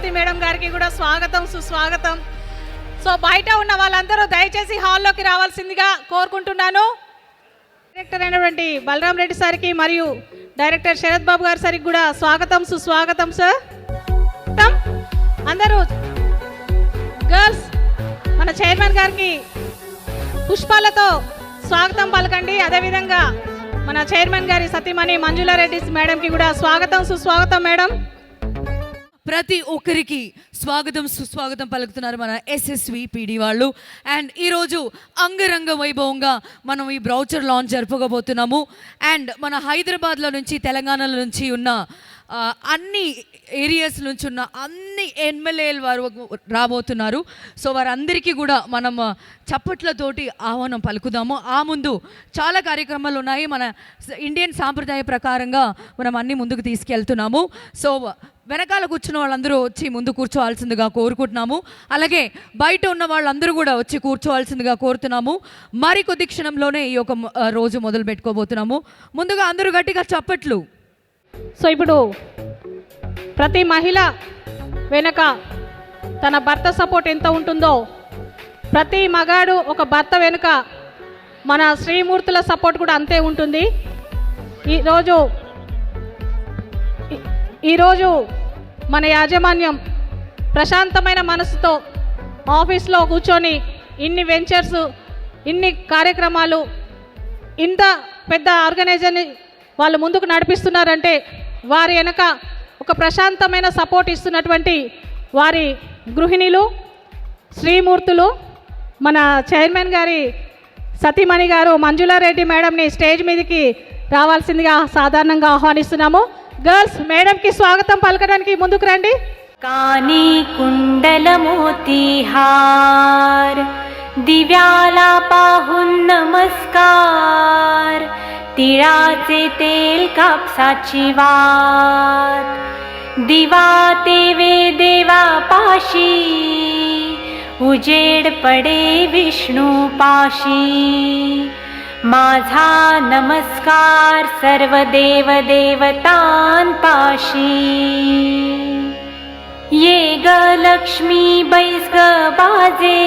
Satyavathi madam గారికి కూడా స్వాగతం సుస్వాగతం. సో బయట ఉన్న వాళ్ళందరూ దయచేసి హాల్లోకి రావాల్సిందిగా కోరుకుంటున్నాను. డైరెక్టర్ అయినటువంటి బలరాం రెడ్డి సార్కి మరియు డైరెక్టర్ శరత్ బాబు గారి సార్కి కూడా స్వాగతం సుస్వాగతం. సార్ అందరూ గర్ల్స్ మన చైర్మన్ గారికి పుష్పాలతో స్వాగతం పలకండి. అదేవిధంగా మన చైర్మన్ గారి సతీమణి మంజులారెడ్డి మేడంకి కూడా స్వాగతం సుస్వాగతం. మేడం ప్రతి ఒక్కరికి స్వాగతం సుస్వాగతం పలుకుతున్నారు మన ఎస్ఎస్వి పీడీ వాళ్ళు. అండ్ ఈరోజు అంగరంగ వైభవంగా మనం ఈ బ్రౌచర్ లాంచ్ జరుపుకోబోతున్నాము. అండ్ మన హైదరాబాద్లో నుంచి తెలంగాణలో నుంచి ఉన్న అన్ని ఏరియాస్ నుంచి ఉన్న అన్ని ఎమ్మెల్యేలు వారు రాబోతున్నారు. సో వారందరికీ కూడా మనం చప్పట్లతోటి ఆహ్వానం పలుకుదాము. ఆ ముందు చాలా కార్యక్రమాలు ఉన్నాయి. మన ఇండియన్ సాంప్రదాయ ప్రకారంగా మనం అన్ని ముందుకు తీసుకెళ్తున్నాము. సో వెనకాల కూర్చున్న వాళ్ళందరూ వచ్చి ముందు కూర్చోవాల్సిందిగా కోరుకుంటున్నాము. అలాగే బయట ఉన్న వాళ్ళందరూ కూడా వచ్చి కూర్చోవాల్సిందిగా కోరుతున్నాము. మరికొద్ది క్షణంలోనే ఈ యొక్క రోజు మొదలు పెట్టుకోబోతున్నాము. ముందుగా అందరూ గట్టిగా చప్పట్లు. సో ఇప్పుడు ప్రతి మహిళ వెనక తన భర్త సపోర్ట్ ఎంత ఉంటుందో, ప్రతి మగాడు ఒక భర్త వెనుక మన శ్రీమూర్తుల సపోర్ట్ కూడా అంతే ఉంటుంది. ఈరోజు మన యాజమాన్యం ప్రశాంతమైన మనసుతో ఆఫీస్లో కూర్చొని ఇన్ని వెంచర్స్, ఇన్ని కార్యక్రమాలు, ఇంత పెద్ద ఆర్గనైజర్ని వాళ్ళు ముందుకు నడిపిస్తున్నారంటే వారి వెనక ఒక ప్రశాంతమైన సపోర్ట్ ఇస్తున్నటువంటి వారి గృహిణులు, శ్రీమూర్తులు, మన చైర్మన్ గారి సతీమణి గారు మంజులారెడ్డి మేడంని స్టేజ్ మీదకి రావాల్సిందిగా సాధారణంగా ఆహ్వానిస్తున్నాము. గర్ల్స్ మేడంకి స్వాగతం పలకడానికి ముందుకు రండి. कानी कुंडल मोतीहार दिव्याला पाहून नमस्कार तिळाचे तेल कापसाची वात दिवा तेवे देवा पाशी उजेड पडे विष्णू पाशी माझा नमस्कार सर्व देव देवतां पाशी ये ग लक्ष्मी बैस ग बाजे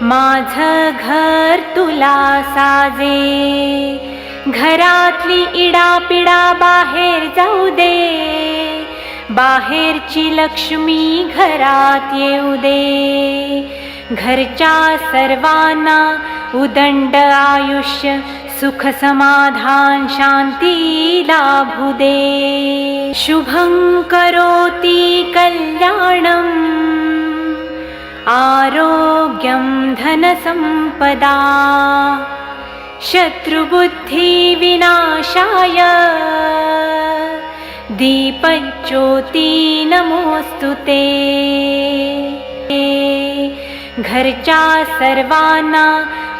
माझं घर तुला साजे घरातली इडापिडा बाहेर जाऊ दे बाहेरची लक्ष्मी घरात येऊ दे घरच्या सर्वांना उदंड आयुष्य सुख समाधान शांती लाभू दे शुभं करोति कल्याणं आरोग्यं धनसंपदा शत्रुबुद्धि विनाशाय दीपज्योति नमोस्तुते घरच्या सर्वांना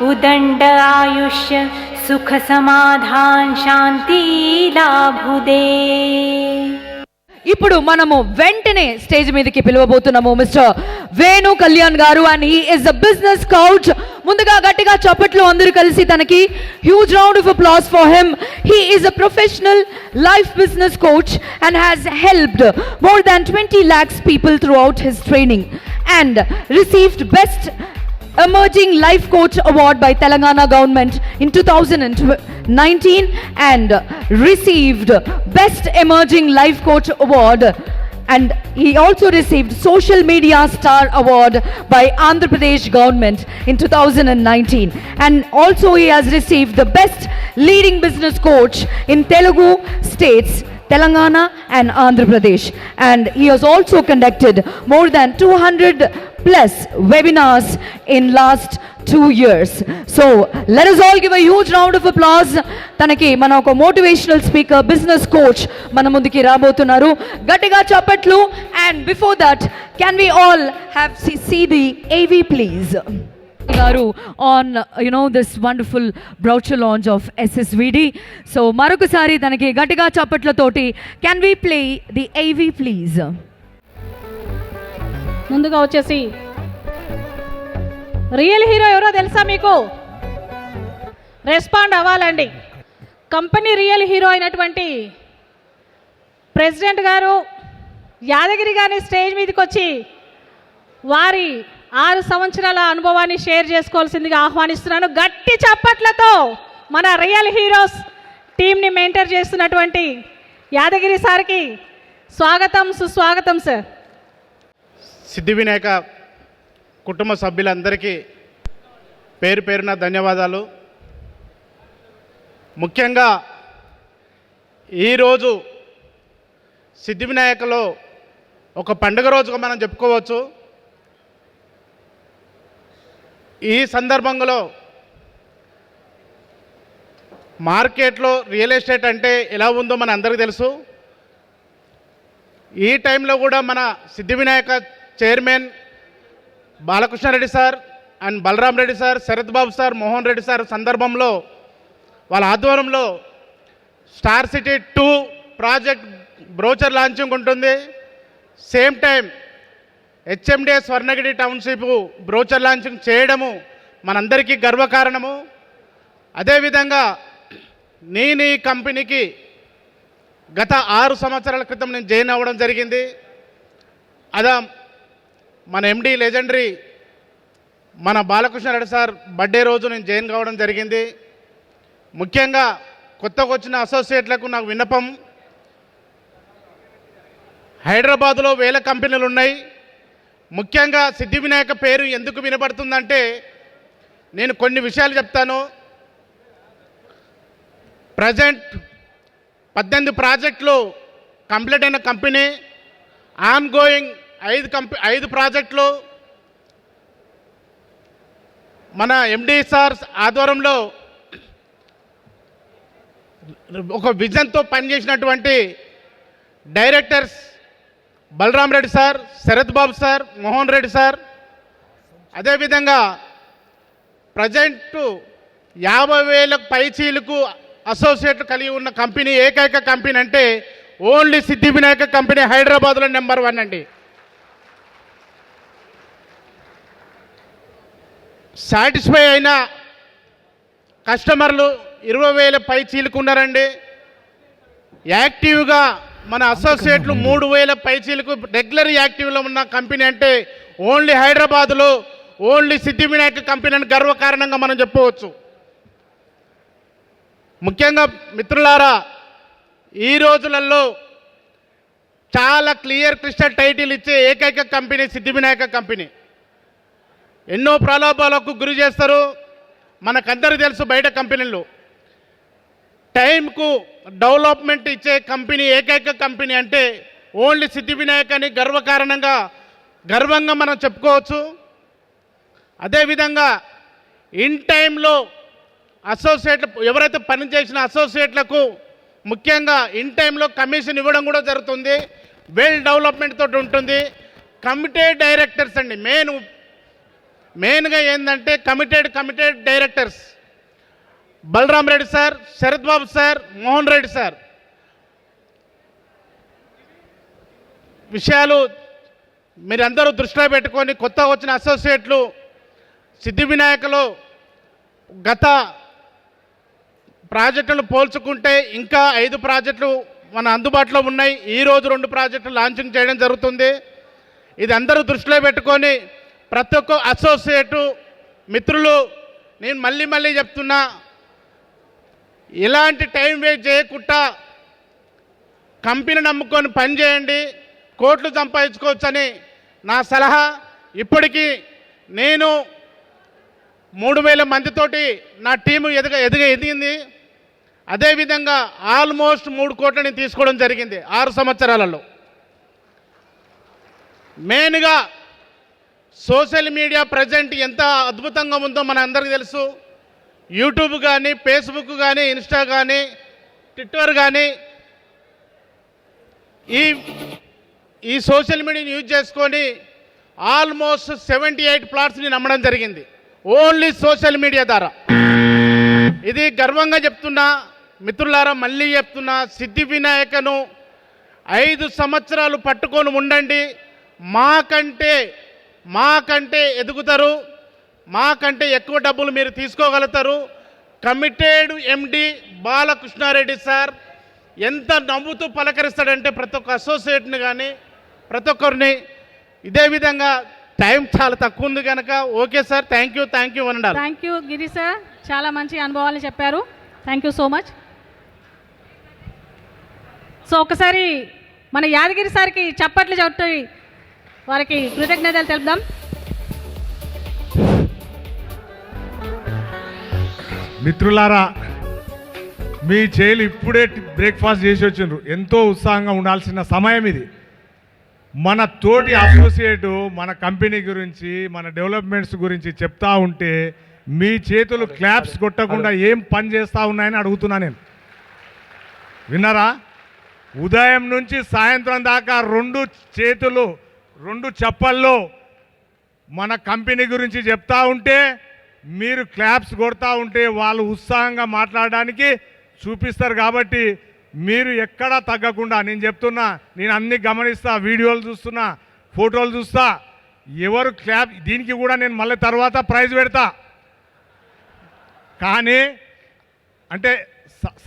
उदंड आयुष्य सुख समाधान शांति लाभू दे. ఇప్పుడు మనము వెంటనే స్టేజ్ మీదకి పిలవబోతున్నాము మిస్టర్ వేణు కళ్యాణ్ గారు. And he is a business couch. ముందుగా గట్టిగా చప్పట్లు అందరూ కలిసి తనకి huge round of applause for him. He is a professional life business coach and has helped more than 20 lakhs people throughout his training and received best emerging life coach award by Telangana government in 2019 and received best emerging life coach award, and he also received social media star award by Andhra Pradesh government in 2019, and also he has received the best leading business coach in Telugu states Telangana and Andhra Pradesh, and he has also conducted more than 200 plus webinars in last 2 years. So let us all give a huge round of applause. తనకి మన ఒక motivational speaker business coach మన ముందుకి రాబోతున్నారు. గట్టిగా చప్పట్లు. And before that can we all have see the AV please గారు on this wonderful brochure launch of SSVD. So మరొకసారి తనకి గట్టిగా చప్పట్లతోటి can we play the AV please. ముందుగా వచ్చేసి రియల్ హీరో ఎవరో తెలుసా మీకు? రెస్పాండ్ అవ్వాలండి. కంపెనీ రియల్ హీరో అయినటువంటి ప్రెసిడెంట్ గారు, యాదగిరి గారి స్టేజ్ మీదకి వచ్చి వారి 6 సంవత్సరాల అనుభవాన్ని షేర్ చేసుకోవాల్సిందిగా ఆహ్వానిస్తున్నాను. గట్టి చప్పట్లతో మన రియల్ హీరోస్ టీంని మెయింటైన్ చేస్తున్నటువంటి యాదగిరి సార్కి స్వాగతం, సుస్వాగతం సార్. సిద్ధి వినాయక కుటుంబ సభ్యులందరికీ పేరు పేరున ధన్యవాదాలు. ముఖ్యంగా ఈరోజు సిద్ధి వినాయకలో ఒక పండుగ రోజుగా మనం చెప్పుకోవచ్చు. ఈ సందర్భంలో మార్కెట్లో రియల్ ఎస్టేట్ అంటే ఎలా ఉందో మన అందరికీ తెలుసు. ఈ టైంలో కూడా మన Siddhi Vinayaka chairman Balakrishna Reddy sir and Balaram Reddy sir, Sharath Babu sir, Mohan Reddy sir సందర్భంలో వాళ్ళ ఆధ్వర్యంలో star city 2 project brochure launching ఉంటుంది. Same time HMDA Swarnagiri township brochure launching చేయడము మనందరికీ గర్వకారణము. అదేవిధంగా నేను ఈ కంపెనీకి గత 6 సంవత్సరాల క్రితం నేను జాయిన్ అవ్వడం జరిగింది. అదా మన ఎండి లెజెండరీ మన బాలకృష్ణారెడ్డి సార్ బర్త్డే రోజు నేను జాయిన్ కావడం జరిగింది. ముఖ్యంగా కొత్తగా వచ్చిన అసోసియేట్లకు నాకు విన్నపం, హైదరాబాదులో వేల కంపెనీలు ఉన్నాయి. ముఖ్యంగా సిద్ధి వినాయక పేరు ఎందుకు వినబడుతుందంటే నేను కొన్ని విషయాలు చెప్తాను. ప్రజెంట్ 18 ప్రాజెక్టులు కంప్లీట్ అయిన కంపెనీ, ఆన్ గోయింగ్ 5 ప్రాజెక్టులు మన ఎండి సార్ ఆధ్వర్యంలో ఒక విజన్తో పనిచేసినటువంటి directors Balaram Reddy sir, Sharath Babu sir, Mohan Reddy sir. అదేవిధంగా ప్రజెంట్ 50,000 పైచీలకు అసోసియేట్లు కలిగి ఉన్న కంపెనీ ఏకైక కంపెనీ అంటే ఓన్లీ సిద్ధి వినాయక కంపెనీ హైదరాబాద్లో నెంబర్ 1 అండి. సాటిస్ఫై అయిన కస్టమర్లు 20,000 పైచీలకు ఉన్నారండి. యాక్టివ్గా మన అసోసియేట్లు 3,000 పైచీలకు రెగ్యులర్ యాక్టివ్లో ఉన్న కంపెనీ అంటే ఓన్లీ హైదరాబాదులో ఓన్లీ సిద్ధి వినాయక కంపెనీ అని గర్వకారణంగా మనం చెప్పవచ్చు. ముఖ్యంగా మిత్రులారా, ఈ రోజులలో చాలా క్లియర్ క్రిస్టల్ టైటిల్ ఇచ్చే ఏకైక కంపెనీ సిద్ధి వినాయక కంపెనీ. ఎన్నో ప్రలోభాలకు గురి చేస్తారు, మనకందరూ తెలుసు. బయట కంపెనీలు టైంకు డెవలప్మెంట్ ఇచ్చే కంపెనీ ఏకైక కంపెనీ అంటే ఓన్లీ సిద్ధి వినాయక అని గర్వంగా మనం చెప్పుకోవచ్చు. అదేవిధంగా ఇన్ టైంలో అసోసియేట్లు ఎవరైతే పనిచేసిన అసోసియేట్లకు ముఖ్యంగా ఇన్ టైంలో కమిషన్ ఇవ్వడం కూడా జరుగుతుంది. వెల్ డెవలప్మెంట్ తోటి ఉంటుంది. కమిటెడ్ డైరెక్టర్స్ అండి, మెయిన్గా ఏంటంటే committed directors Balaram Reddy sir, Sharath Babu sir, Mohan Reddy sir. విషయాలు మీరందరూ దృష్టిలో పెట్టుకొని కొత్తగా వచ్చిన అసోసియేట్లు సిద్ధి వినాయకలో గత ప్రాజెక్టులు పోల్చుకుంటే ఇంకా 5 ప్రాజెక్టులు మన అందుబాటులో ఉన్నాయి. ఈరోజు 2 ప్రాజెక్టులు లాంచింగ్ చేయడం జరుగుతుంది. ఇది అందరూ దృష్టిలో పెట్టుకొని ప్రతి ఒక్క అసోసియేటు మిత్రులు, నేను మళ్ళీ చెప్తున్నా, ఇలాంటి టైం వేస్ట్ చేయకుండా కంపెనీ నమ్ముకొని పనిచేయండి, కోట్లు సంపాదించుకోవచ్చని నా సలహా. ఇప్పటికీ నేను 3,000 మందితోటి నా టీము ఎదిగింది. అదేవిధంగా ఆల్మోస్ట్ 3 కోట్లని తీసుకోవడం జరిగింది 6 సంవత్సరాలలో. మెయిన్గా సోషల్ మీడియా ప్రజెంట్ ఎంత అద్భుతంగా ఉందో మన అందరికీ తెలుసు. యూట్యూబ్ కానీ, ఫేస్బుక్ కానీ, ఇన్స్టా కానీ, ట్విట్టర్ కానీ ఈ సోషల్ మీడియాని యూజ్ చేసుకొని ఆల్మోస్ట్ 78 ప్లాట్స్ని నమ్మడం జరిగింది ఓన్లీ సోషల్ మీడియా ద్వారా. ఇది గర్వంగా చెప్తున్నా మిత్రులారా, మళ్ళీ చెప్తున్నా, సిద్ధి వినాయకను 5 సంవత్సరాలు పట్టుకొని ఉండండి. మాకంటే ఎదుగుతారు, మాకంటే ఎక్కువ డబ్బులు మీరు తీసుకోగలుగుతారు. కమిటెడ్ ఎండి బాలకృష్ణారెడ్డి సార్ ఎంత నవ్వుతూ పలకరిస్తాడంటే ప్రతి ఒక్క అసోసియేట్ని కానీ ప్రతి ఒక్కరిని. ఇదే విధంగా టైం చాలా తక్కువ ఉంది కనుక ఓకే సార్, థ్యాంక్ యూ అన్నారు. థ్యాంక్ యూ గిరి సార్, చాలా మంచి అనుభవాలు చెప్పారు. Thank you so much. So ఒకసారి మన యాదగిరి సార్కి చప్పట్లు చెట్టి వారికి కృతజ్ఞతలు తెలుపుదాం. మిత్రులారా, మీ చేలు ఇప్పుడే బ్రేక్ఫాస్ట్ చేసి వచ్చిండ్రు. ఎంతో ఉత్సాహంగా ఉండాల్సిన సమయం ఇది. మన తోటి అసోసియేటు మన కంపెనీ గురించి, మన డెవలప్మెంట్స్ గురించి చెప్తా ఉంటే మీ చేతులు క్లాప్స్ కొట్టకుండా ఏం పని చేస్తూ ఉన్నాయని అడుగుతున్నా నేను. విన్నారా? ఉదయం నుంచి సాయంత్రం దాకా రెండు చప్పల్లో మన కంపెనీ గురించి చెప్తా ఉంటే మీరు క్లాప్స్ కొడతా ఉంటే వాళ్ళు ఉత్సాహంగా మాట్లాడడానికి చూపిస్తారు. కాబట్టి మీరు ఎక్కడా తగ్గకుండా, నేను చెప్తున్నా, నేను అన్ని గమనిస్తా, వీడియోలు చూస్తున్నా, ఫోటోలు చూస్తా. ఎవరు క్లాప్, దీనికి కూడా నేను మళ్ళీ తర్వాత ప్రైజ్ పెడతా. కానీ అంటే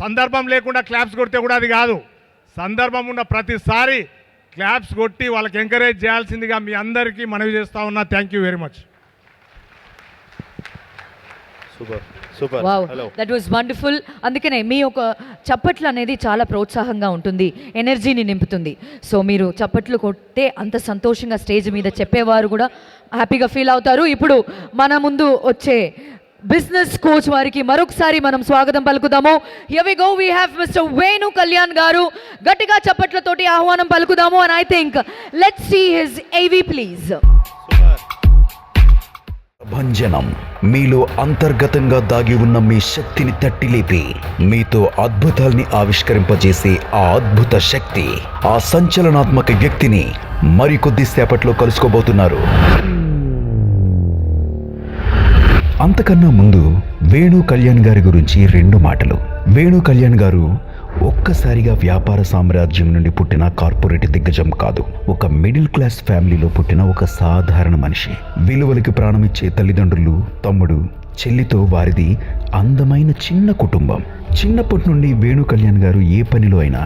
సందర్భం లేకుండా క్లాప్స్ కొడితే కూడా అది కాదు. సందర్భం ఉన్న ప్రతిసారి క్లాప్స్ కొట్టి వాళ్ళకి ఎంకరేజ్ చేయాల్సిందిగా మీ అందరికీ మనవి చేస్తా ఉన్నా. Thank you very much. Super. Wow, hello. That was wonderful. అందుకనే మీ యొక్క చప్పట్లు అనేది చాలా ప్రోత్సాహంగా ఉంటుంది, ఎనర్జీని నింపుతుంది. సో మీరు చప్పట్లు కొట్టే అంత సంతోషంగా స్టేజ్ మీద చెప్పేవారు కూడా హ్యాపీగా ఫీల్ అవుతారు. ఇప్పుడు మన ముందు వచ్చే బిజినెస్ కోచ్ వారికి మరొకసారి మనం స్వాగతం పలుకుదాము. Here we go, we have mister Venu Kalyan గారు. గట్టిగా చప్పట్లతోటి ఆహ్వానం పలుకుదాము. And I think let's see his AV please. భంజనం మీలో అంతర్గతంగా దాగి ఉన్న మీ శక్తిని తట్టిలేపి మీతో అద్భుతాల్ని ఆవిష్కరింపజేసే ఆ అద్భుత శక్తి, ఆ సంచలనాత్మక వ్యక్తిని మరికొద్ది సేపట్లో కలుసుకోబోతున్నారు. అంతకన్నా ముందు వేణు కళ్యాణ్ గారి గురించి 2 మాటలు. వేణు కళ్యాణ్ గారు ఒక్కసారిగా వ్యాపార సామ్రాజ్యం నుండి పుట్టిన కార్పొరేట్ దిగ్గజం కాదు. ఒక మిడిల్ క్లాస్ ఫ్యామిలీలో పుట్టిన ఒక సాధారణ మనిషి. విలువలకి ప్రాణమిచ్చే తల్లిదండ్రులు, తమ్ముడు, చెల్లితో వారిది అందమైన చిన్న కుటుంబం. చిన్నప్పటి నుండి వేణు కళ్యాణ్ గారు ఏ పనిలో అయినా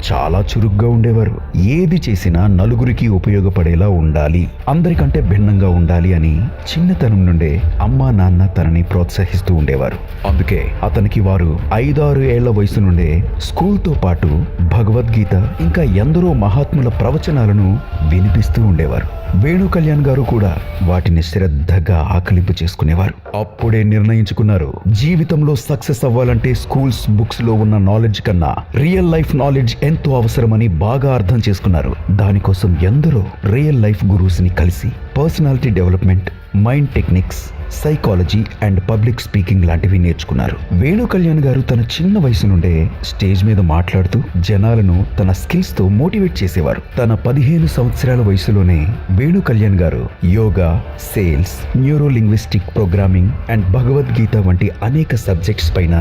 చాలా చురుగ్గా ఉండేవారు. ఏది చేసినా నలుగురికి ఉపయోగపడేలా ఉండాలి, అందరికంటే భిన్నంగా ఉండాలి అని చిన్నతనం నుండే అమ్మా నాన్న తనని ప్రోత్సహిస్తూ ఉండేవారు. అందుకే అతనికి వారు 5-6 ఏళ్ల వయసు నుండే స్కూల్తో పాటు భగవద్గీత ఇంకా ఎందరో మహాత్ముల ప్రవచనాలను వినిపిస్తూ ఉండేవారు. వేణు కళ్యాణ్ గారు కూడా వాటిని శ్రద్ధగా ఆకలింపు చేసుకునేవారు. అప్పుడే నిర్ణయించుకున్నారు, జీవితంలో సక్సెస్ అవ్వాలంటే స్కూల్స్ బుక్స్ లో ఉన్న నాలెడ్జ్ కన్నా రియల్ లైఫ్ నాలెడ్జ్ ఎంతో అవసరమని బాగా అర్థం చేసుకున్నారు. దానికోసం ఎందరో రియల్ లైఫ్ గురూస్ ని కలిసి personality development, mind techniques, psychology and public speaking లాంటివి నేర్చుకున్నారు. వేణు కళ్యాణ్ గారు తన చిన్న వయసు నుండే స్టేజ్ మీద మాట్లాడుతూ జనాలను తన స్కిల్స్ తో మోటివేట్ చేసేవారు. తన 15 సంవత్సరాల వయసులోనే వేణు కళ్యాణ్ గారు yoga, sales, neuro linguistic programming and Bhagavad Gita వంటి అనేక సబ్జెక్ట్స్ పైన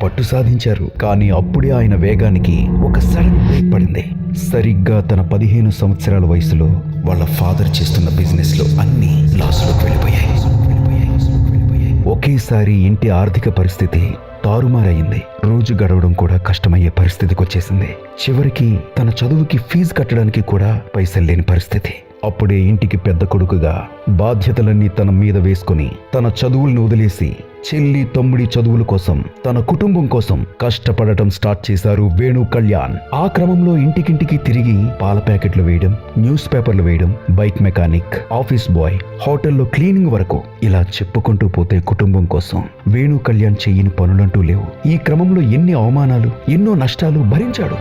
పట్టు సాధించారు. కానీ అప్పుడే ఆయన వేగానికి ఒక సడన్ బ్రేక్ పడింది. సరిగ్గా తన 15 సంవత్సరాల వయసులో వాళ్ళ ఫాదర్ చేస్తున్న బిజినెస్ లో అన్ని లాస్లోకి వెళ్ళిపోయాయి. ఒకేసారి ఇంటి ఆర్థిక పరిస్థితి తారుమారయింది. రోజు గడవడం కూడా కష్టమయ్యే పరిస్థితికి వచ్చేసింది. చివరికి తన చదువుకి ఫీజు కట్టడానికి కూడా పైసలు లేని పరిస్థితి. అప్పుడే ఇంటికి పెద్ద కొడుకుగా బాధ్యతలన్నీ తన మీద వేసుకుని తన చదువులను వదిలేసి చెల్లి, తమ్ముడి చదువుల కోసం, తన కుటుంబం కోసం కష్టపడటం స్టార్ట్ చేశారు వేణు కళ్యాణ్. ఆ క్రమంలో ఇంటికింటికి తిరిగి పాల ప్యాకెట్లు వేయడం, న్యూస్ పేపర్లు వేయడం, బైక్ మెకానిక్, ఆఫీస్ బాయ్, హోటల్లో క్లీనింగ్ వరకు ఇలా చెప్పుకుంటూ పోతే కుటుంబం కోసం వేణు కళ్యాణ్ చెయ్యని పనులంటూ లేవు. ఈ క్రమంలో ఎన్ని అవమానాలు, ఎన్నో నష్టాలు భరించాడు.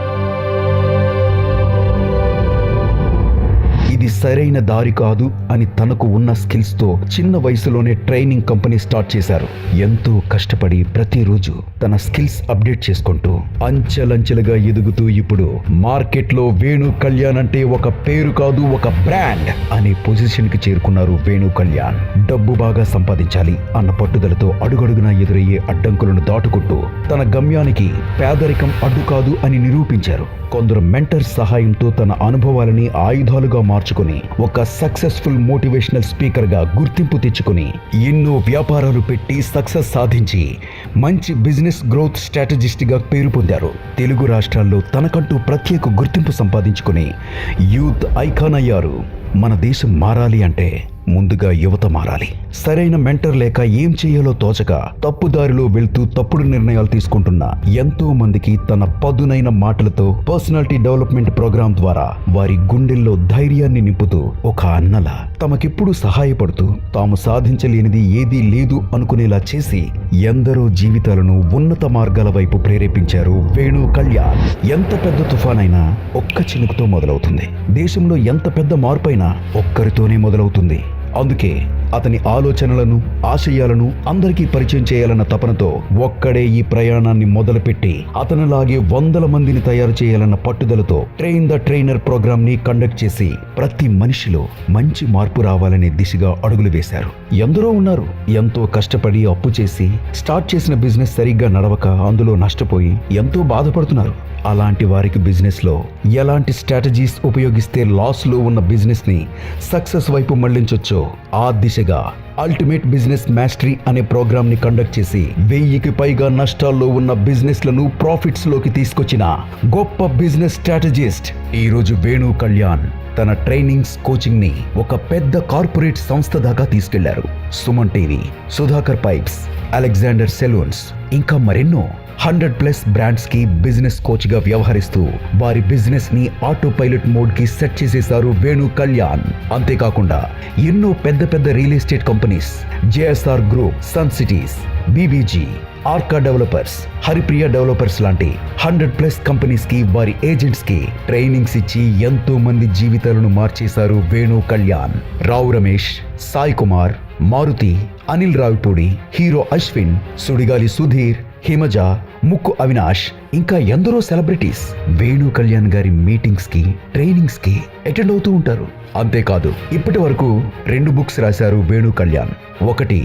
ఇది సరైన దారి కాదు అని తనకు ఉన్న స్కిల్స్ తో చిన్న వయసులోనే ట్రైనింగ్ కంపెనీ స్టార్ట్ చేశారు. ఎంతో కష్టపడి ప్రతిరోజు తన స్కిల్స్ అప్డేట్ చేసుకుంటూ అంచెలంచెలుగా ఎదుగుతూ ఇప్పుడు మార్కెట్ లో వేణు కళ్యాణ్ అంటే ఒక పేరు కాదు, ఒక బ్రాండ్ అనే పొజిషన్ కి చేరుకున్నారు వేణు కళ్యాణ్. డబ్బు బాగా సంపాదించాలి అన్న పట్టుదలతో అడుగడుగునా ఎదురయ్యే అడ్డంకులను దాటుకుంటూ తన గమ్యానికి పేదరికం అడ్డు కాదు అని నిరూపించారు. కొందరు మెంటర్స్ సహాయంతో తన అనుభవాలని ఆయుధాలుగా మార్చుకుంటూ సంపాదించుకుని ఒక సక్సెస్ఫుల్ మోటివేషనల్ స్పీకర్ గా గుర్తింపు తెచ్చుకుని ఎన్నో వ్యాపారాలు పెట్టి సక్సెస్ సాధించి మంచి బిజినెస్ గ్రోత్ స్ట్రాటజిస్ట్ గా పేరు పొందారు. తెలుగు రాష్ట్రాల్లో తనకంటూ ప్రత్యేక గుర్తింపు సంపాదించుకుని యూత్ ఐకాన్ అయ్యారు. మన దేశం మారాలి అంటే ముందుగా యువత మారాలి. సరైన మెంటర్ లేక ఏం చేయాలో తోచక తప్పుదారిలో వెళ్తూ తప్పుడు నిర్ణయాలు తీసుకుంటున్న ఎంతో మందికి తన పదునైన మాటలతో పర్సనాలిటీ డెవలప్మెంట్ ప్రోగ్రాం ద్వారా వారి గుండెల్లో ధైర్యాన్ని నింపుతూ ఒక అన్నలా తమకెప్పుడు సహాయపడుతూ తాము సాధించలేనిది ఏదీ లేదు అనుకునేలా చేసి ఎందరో జీవితాలను ఉన్నత మార్గాల వైపు ప్రేరేపించారు వేణు కళ్యాణ్. ఎంత పెద్ద తుఫానైనా ఒక్క చినుకుతో మొదలవుతుంది. దేశంలో ఎంత పెద్ద మార్పైనా ఒక్కరితోనే మొదలవుతుంది. అందుకే అతని ఆలోచనలను ఆశయాలను అందరికీ పరిచయం చేయాలన్న తపనతో ఒక్కడే ఈ ప్రయాణాన్ని మొదలుపెట్టి అతనిలాగే 100 మందిని తయారు చేయాలన్న పట్టుదలతో ట్రైన్ ద ట్రైనర్ ప్రోగ్రామ్ ని కండక్ట్ చేసి ప్రతి మనిషిలో మంచి మార్పు రావాలనే దిశగా అడుగులు వేశారు. ఎందరో ఉన్నారు ఎంతో కష్టపడి అప్పు చేసి స్టార్ట్ చేసిన బిజినెస్ సరిగ్గా నడవక అందులో నష్టపోయి ఎంతో బాధపడుతున్నారు. అలాంటి వారికి బిజినెస్ లో ఎలాంటి స్ట్రాటజీస్ ఉపయోగిస్తే లాస్ లో ఉన్న బిజినెస్ ని సక్సెస్ వైపు మళ్లించొచ్చో ఆ దిశగా అల్టిమేట్ బిజినెస్ మాస్టరీ అనే ప్రోగ్రామ్ ని కండక్ట్ చేసి 1000కి పైగా నష్టాల్లో ఉన్న బిజినెస్ లను ప్రాఫిట్స్ లోకి తీసుకొచ్చిన గొప్ప బిజినెస్ స్ట్రాటజిస్ట్ ఈ రోజు వేణు కళ్యాణ్ తన ట్రైనింగ్స్ కోచింగ్ ని ఒక పెద్ద కార్పొరేట్ సంస్థ దాకా తీసుకెళ్లారు. Suman TV, Sudhakar pipes, Alexander salons ఇంకా మరెన్నో 100+ బ్రాండ్స్ కి బిజినెస్ కోచ్ గా వ్యవహరిస్తూ వారి బిజినెస్ ని ఆటో పైలట్ మోడ్ కి సెట్ చేసేశారు వేణు కళ్యాణ్. అంతేకాకుండా ఎన్నో పెద్ద పెద్ద real estate companies, JSR group, sun cities, BBG, Arka developers, Haripriya developers లాంటి 100+ కంపెనీస్ కి వారి ఏజెంట్స్ కి ట్రైనింగ్స్ ఇచ్చి ఎంతో మంది జీవితాలను మార్చేశారు వేణు కళ్యాణ్. రావు రమేష్, సాయి కుమార్, మారుతి, అనిల్ రావిపూడి, హీరో అశ్విన్, సుడిగాలి సుధీర్, హిమజ, ముక్కు అవినాష్ ఇంకా ఎందరో సెలబ్రిటీస్ వేణు కళ్యాణ్ గారి మీటింగ్స్ కి ట్రైనింగ్స్ కి అటెండ్ అవుతూ ఉంటారు. అంతేకాదు ఇప్పటి వరకు 2 బుక్స్ రాశారు వేణు కళ్యాణ్. ఒకటి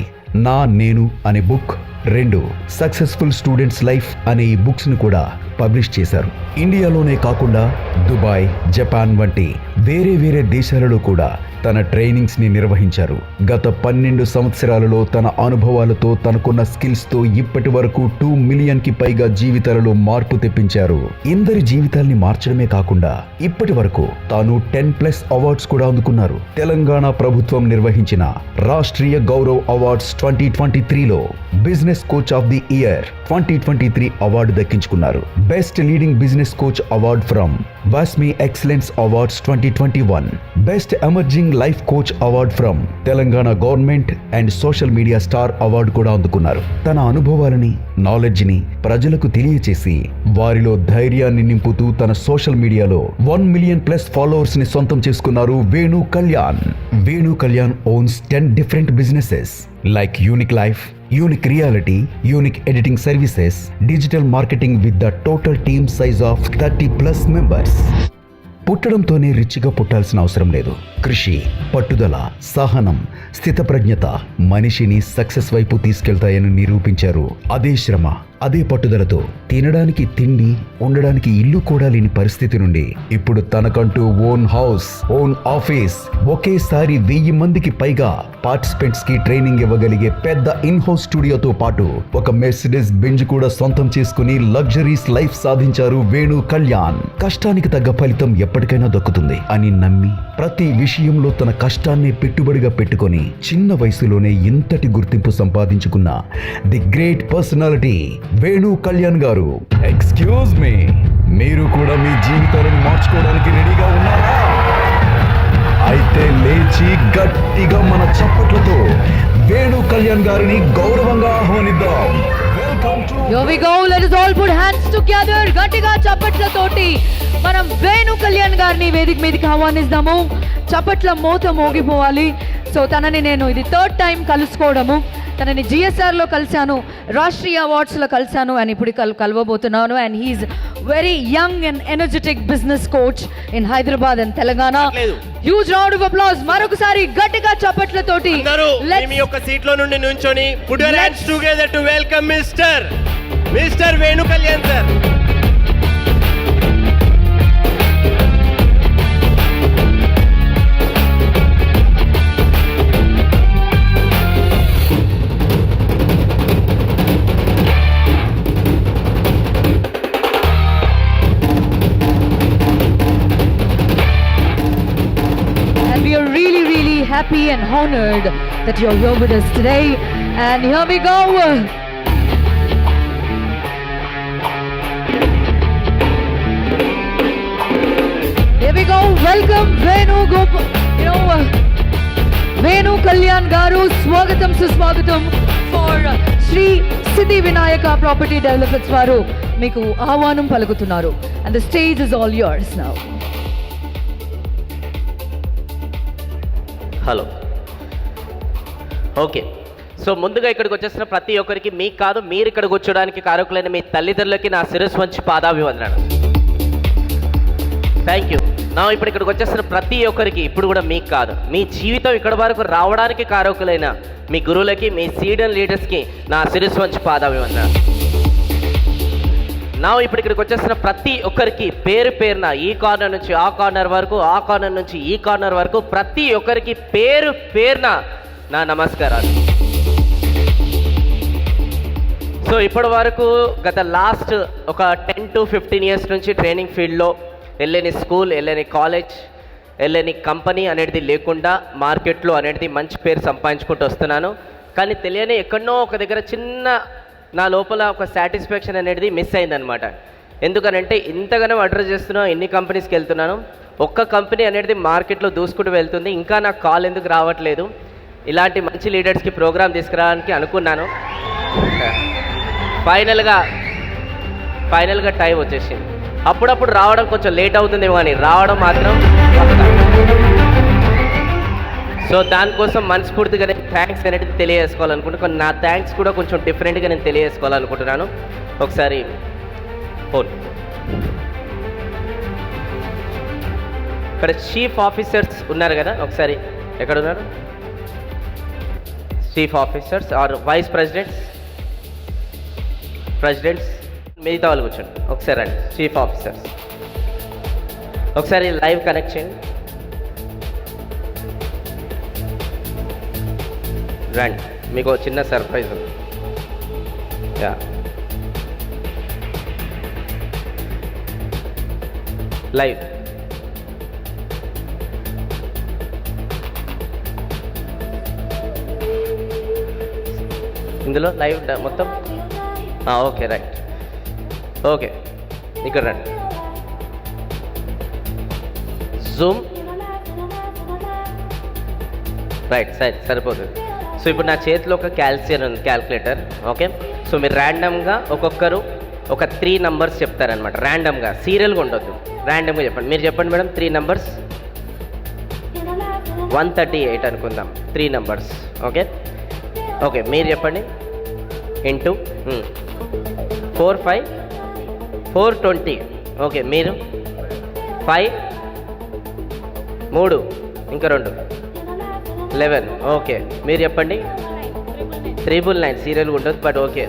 నా నేను అనే బుక్, 2 సక్సెస్ఫుల్ స్టూడెంట్స్ లైఫ్ అనే ఈ బుక్స్ ను కూడా పబ్లిష్ చేశారు. ఇండియాలోనే కాకుండా దుబాయ్, జపాన్ వంటి వేరే వేరే దేశాలలో కూడా తన ట్రైనింగ్స్ ని నిర్వహించారు. గత 12 సంవత్సరాలలో తన అనుభవాలతో తనకున్న స్కిల్స్ తో ఇప్పటి వరకు 2 మిలియన్ కి పైగా జీవితాలలో మార్పు తెప్పించారు. ఇందరి జీవితాల్ని మార్చడమే కాకుండా ఇప్పటి వరకు తాను 10+ అవార్డ్స్ కూడా అందుకున్నారు. తెలంగాణ ప్రభుత్వం నిర్వహించిన రాష్ట్రీయ గౌరవ్ అవార్డ్స్ 2023లో business coach of the year 2023 award దక్కించుకున్నారు. Best leading business coach award from వాస్మి excellence awards 2021, best emerging life coach award from Telangana government and social media star award కూడా అందుకున్నారు. తన అనుభవాలని, నాలెడ్జ్ ని ప్రజలకు తెలియచేసి వారిలో ధైర్యాన్ని నింపుతూ తన సోషల్ మీడియాలో 1 మిలియన్+ ఫాలోవర్స్ ని సొంతం చేసుకున్నారు Venu Kalyan. Venu Kalyan owns 10 different businesses like Unique Life, Unique Reality, Unique Editing Services, Digital Marketing with the total team size of 30+ members. పుట్టడంతోనే రిచ్గా పుట్టాల్సిన అవసరం లేదు. కృషి, పట్టుదల, సహనం, స్థితప్రజ్ఞత మనిషిని సక్సెస్ వైపు తీసుకెళ్తాయని నిరూపించారు. అదే శ్రమ, అదే పట్టుదలతో తినడానికి తిండి, ఉండడానికి ఇల్లు కూడా లేని పరిస్థితి నుండి ఇప్పుడు తనకంటూ ఓన్ హౌస్, ఓన్ ఆఫీస్, ఒకేసారి 1000 మందికి పైగా పార్టిసిపెంట్స్ కి ట్రైనింగ్ ఇవ్వగలిగే పెద్ద ఇన్ హౌస్ స్టూడియోతో పాటు ఒక మెర్సిడెస్ బెంజ్ కూడా సొంతం చేసుకుని లగ్జరీస్ లైఫ్ సాధించారు వేణు కళ్యాణ్. కష్టానికి తగ్గ ఫలితం ఎప్పటికైనా దక్కుతుంది అని నమ్మి ప్రతి విషయంలో తన కష్టాన్ని పెట్టుబడిగా పెట్టుకొని చిన్న వయసులోనే ఇంతటి గుర్తింపు సంపాదించుకున్న the great personality Venu Kalyan గారు. ఎక్స్క్యూజ్ మీ, మీరు కూడా మీ జీవితాలను మార్చుకోవడానికి రెడీగా ఉన్నారా? అయితే లేచి గట్టిగా మన చప్పట్లతో వేణు కళ్యాణ్ గారిని గౌరవంగా ఆహ్వానిద్దాం. Here we go, let us all put hands together. గట్టిగా చప్పట్లతోటి మనం వేణు కళ్యాణ్ గారిని వేదిక మీదకి ఆహ్వానిస్తాము. చప్పట్ల మోత మోగిపోవాలి. సో తనని నేను ఇది 3rd టైం కలుసుకోవడము. తనని జిఎస్ఆర్లో కలిశాను, రాష్ట్రీయ అవార్డ్స్లో కలిశాను, అండ్ ఇప్పుడు కలవబోతున్నాను. And he's very young and energetic business coach in Hyderabad and Telangana. Huge round of applause మరొకసారి గట్టిగా చప్పట్లతోటి మీ యొక్క సీట్ లో నుండి నుంచొని put your hands together to welcome Mr. Venu Kalyan sir. honored that you're here with us today. And here we go. Here we go. Welcome Venu Venu Kalyan Garu. Swagatam Suswagatam for Sri Siddhi Vinayaka Property Developers Varu. Meeku ahvanam palakutunnaru. And the stage is all yours now. Hello okay so ముందుగా ఇక్కడికి వచ్చేసిన ప్రతి ఒక్కరికి మీకు కాదు, మీరు ఇక్కడికి వచ్చడానికి కారకులైన మీ తల్లిదండ్రులకి నా శిరస్సు వంచి పాదాభివందనాలు. Thank you. నా ఇప్పుడు ఇక్కడికి వచ్చేసిన ప్రతి ఒక్కరికి, ఇప్పుడు కూడా మీకు కాదు, మీ జీవితం ఇక్కడ వరకు రావడానికి కారకులైన మీ గురువులకి, మీ సీనియర్ లీడర్స్కి నా శిరస్సు వంచి పాదాభివందనాలు. నా ఇప్పుడు ఇక్కడికి వచ్చేసిన ప్రతి ఒక్కరికి పేరు పేరున, ఈ కార్నర్ నుంచి ఆ కార్నర్ వరకు, ఆ కార్నర్ నుంచి ఈ కార్నర్ వరకు ప్రతి ఒక్కరికి పేరు పేరున నా నమస్కారాలు. సో ఇప్పటి వరకు గత లాస్ట్ ఒక 10 to 15 years నుంచి ట్రైనింగ్ ఫీల్డ్లో వెళ్ళని స్కూల్, వెళ్ళని కాలేజ్, వెళ్ళని కంపెనీ అనేది లేకుండా మార్కెట్లో అనేది మంచి పేరు సంపాదించుకుంటూ వస్తున్నాను. కానీ తెలియని ఎక్కడో ఒక దగ్గర చిన్న నా లోపల ఒక సాటిస్ఫాక్షన్ అనేది మిస్ అయిందనమాట. ఎందుకనంటే ఇంతగానో అడ్రస్ చేస్తున్నాను, ఎన్ని కంపెనీస్కి వెళ్తున్నాను, ఒక్క కంపెనీ అనేది మార్కెట్లో దూసుకుంటూ వెళ్తుంది, ఇంకా నాకు కాల్ ఎందుకు రావట్లేదు, ఇలాంటి మంచి లీడర్స్కి ప్రోగ్రామ్ తీసుకురావడానికి అనుకున్నాను. ఫైనల్గా టైం వచ్చేసింది. అప్పుడప్పుడు రావడం కొంచెం లేట్ అవుతుందేమో కానీ రావడం మాత్రం పక్కా. సో దానికోసం మనస్ఫూర్తిగా నేను థ్యాంక్స్ అనేది తెలియజేసుకోవాలనుకుంటున్నాను. నా థ్యాంక్స్ కూడా కొంచెం డిఫరెంట్గా నేను తెలియజేసుకోవాలనుకుంటున్నాను. ఒకసారి ఫోన్. ఇక్కడ చీఫ్ ఆఫీసర్స్ ఉన్నారు కదా, ఒకసారి ఎక్కడ ఉన్నారు chief officers or vice presidents, మిగతా వాళ్ళు కూర్చోండి. ఒకసారి రండి చీఫ్ ఆఫీసర్స్, ఒకసారి లైవ్ కనెక్ట్ చేయండి. రండి, మీకు చిన్న సర్ప్రైజ్ ఉంది. యా లైవ్ ఇందులో లైవ్ మొత్తం ఓకే రైట్. ఓకే ఇక్కడ రండి. జూమ్ రైట్ సైడ్ సరిపోతుంది. సో ఇప్పుడు నా చేతిలో ఒక క్యాల్కులేటర్. ఓకే, సో మీరు ర్యాండమ్గా ఒక్కొక్కరు ఒక 3 numbers చెప్తారనమాట. ర్యాండమ్గా, సీరియల్గా ఉండొద్దు, ర్యాండమ్గా చెప్పండి. మీరు చెప్పండి మేడం 3 numbers. 138 అనుకుందాం, 3 numbers. ఓకే ఓకే మీరు చెప్పండి. ఇంటూ 4 5 420. ఓకే మీరు 5 3 ఇంకా 2 11. ఓకే మీరు చెప్పండి. 999 సీరియల్గా ఉంటుంది బట్ ఓకే.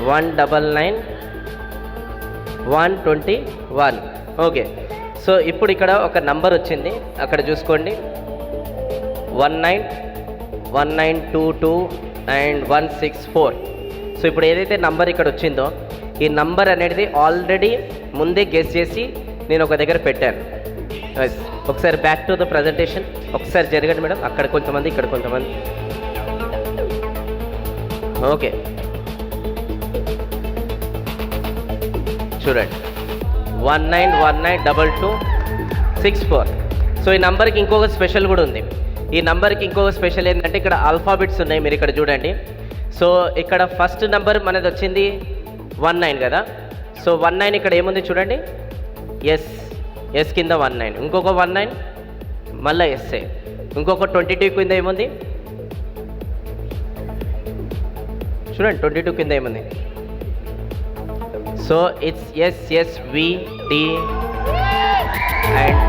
199 121. ఓకే సో ఇప్పుడు ఇక్కడ ఒక నంబర్ వచ్చింది, అక్కడ చూసుకోండి. 19 1922 అండ్ 164. సో ఇప్పుడు ఏదైతే నంబర్ ఇక్కడ వచ్చిందో ఈ నంబర్ అనేది ఆల్రెడీ ముందే గెస్ చేసి నేను ఒక దగ్గర పెట్టాను. ఒకసారి బ్యాక్ టు ద ప్రజెంటేషన్ ఒకసారి జరగండి మేడం. అక్కడ కొంతమంది, ఇక్కడ కొంతమంది. ఓకే చూడండి 19192264. సో ఈ నంబర్కి ఇంకొక స్పెషల్ కూడా ఉంది. ఈ నంబర్కి ఇంకొక స్పెషల్ ఏంటంటే ఇక్కడ ఆల్ఫాబెట్స్ ఉన్నాయి, మీరు ఇక్కడ చూడండి. సో ఇక్కడ ఫస్ట్ నెంబర్ మనది వచ్చింది 19 కదా. సో 19 ఇక్కడ ఏముంది చూడండి, ఎస్ కింద 19, ఇంకొక 19 మళ్ళీ ఎస్ఏ, ఇంకొక 22 కింద ఏముంది చూడండి, 22 కింద ఏముంది. So it's SSVT and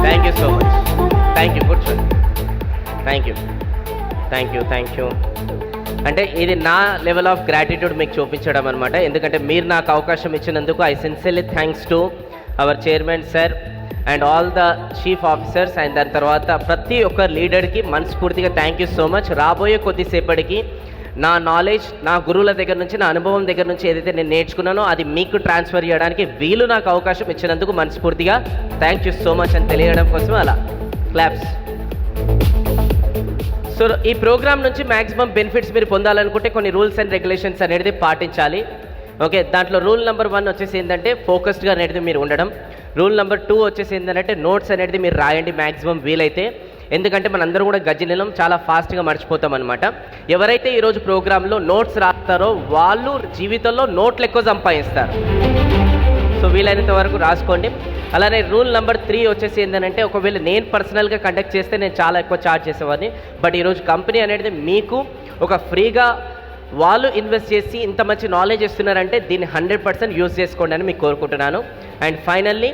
thank you so much. Thank you, కూర్చోండి. Thank you. అంటే ఇది నా లెవెల్ ఆఫ్ గ్రాటిట్యూడ్ మీకు చూపించడం అనమాట. ఎందుకంటే మీరు నాకు అవకాశం ఇచ్చినందుకు I sincerely thanks to our chairman sir and all the chief officers and దాని తర్వాత ప్రతి ఒక్క లీడర్కి మనస్ఫూర్తిగా థ్యాంక్ యూ సో మచ్. రాబోయే కొద్దిసేపటికి నా నాలెడ్జ్, నా గురువుల దగ్గర నుంచి, నా అనుభవం దగ్గర నుంచి ఏదైతే నేను నేర్చుకున్నానో అది మీకు ట్రాన్స్ఫర్ చేయడానికి వీళ్ళు నాకు అవకాశం ఇచ్చినందుకు మనస్ఫూర్తిగా థ్యాంక్ యూ సో మచ్ అని తెలియడం కోసం అలా క్లాప్స్. సో ఈ ప్రోగ్రామ్ నుంచి మ్యాక్సిమం బెనిఫిట్స్ మీరు పొందాలనుకుంటే కొన్ని రూల్స్ అండ్ రెగ్యులేషన్స్ అనేది పాటించాలి. ఓకే, దాంట్లో రూల్ నెంబర్ 1 వచ్చేసి ఏంటంటే ఫోకస్డ్గా అనేది మీరు ఉండడం. రూల్ నెంబర్ 2 వచ్చేసి ఏంటంటే నోట్స్ అనేది మీరు రాయండి మ్యాక్సిమం వీలైతే. ఎందుకంటే మనందరం కూడా గజ్జినిలం చాలా ఫాస్ట్గా మర్చిపోతాం అనమాట. ఎవరైతే ఈరోజు ప్రోగ్రాంలో నోట్స్ రాస్తారో వాళ్ళు జీవితంలో నోట్లు ఎక్కువ సంపాదిస్తారు. సో వీలైనంత వరకు రాసుకోండి. అలానే రూల్ నెంబర్ 3 వచ్చేసి ఏంటంటే ఒకవేళ నేను పర్సనల్గా కండక్ట్ చేస్తే నేను చాలా ఎక్కువ ఛార్జ్ చేసేవాడిని. బట్ ఈరోజు కంపెనీ అనేది మీకు ఒక ఫ్రీగా వాళ్ళు ఇన్వెస్ట్ చేసి ఇంత మంచి నాలెడ్జ్ ఇస్తున్నారంటే దీన్ని 100% యూజ్ చేసుకోండి అని మీకు కోరుకుంటున్నాను. అండ్ ఫైనల్లీ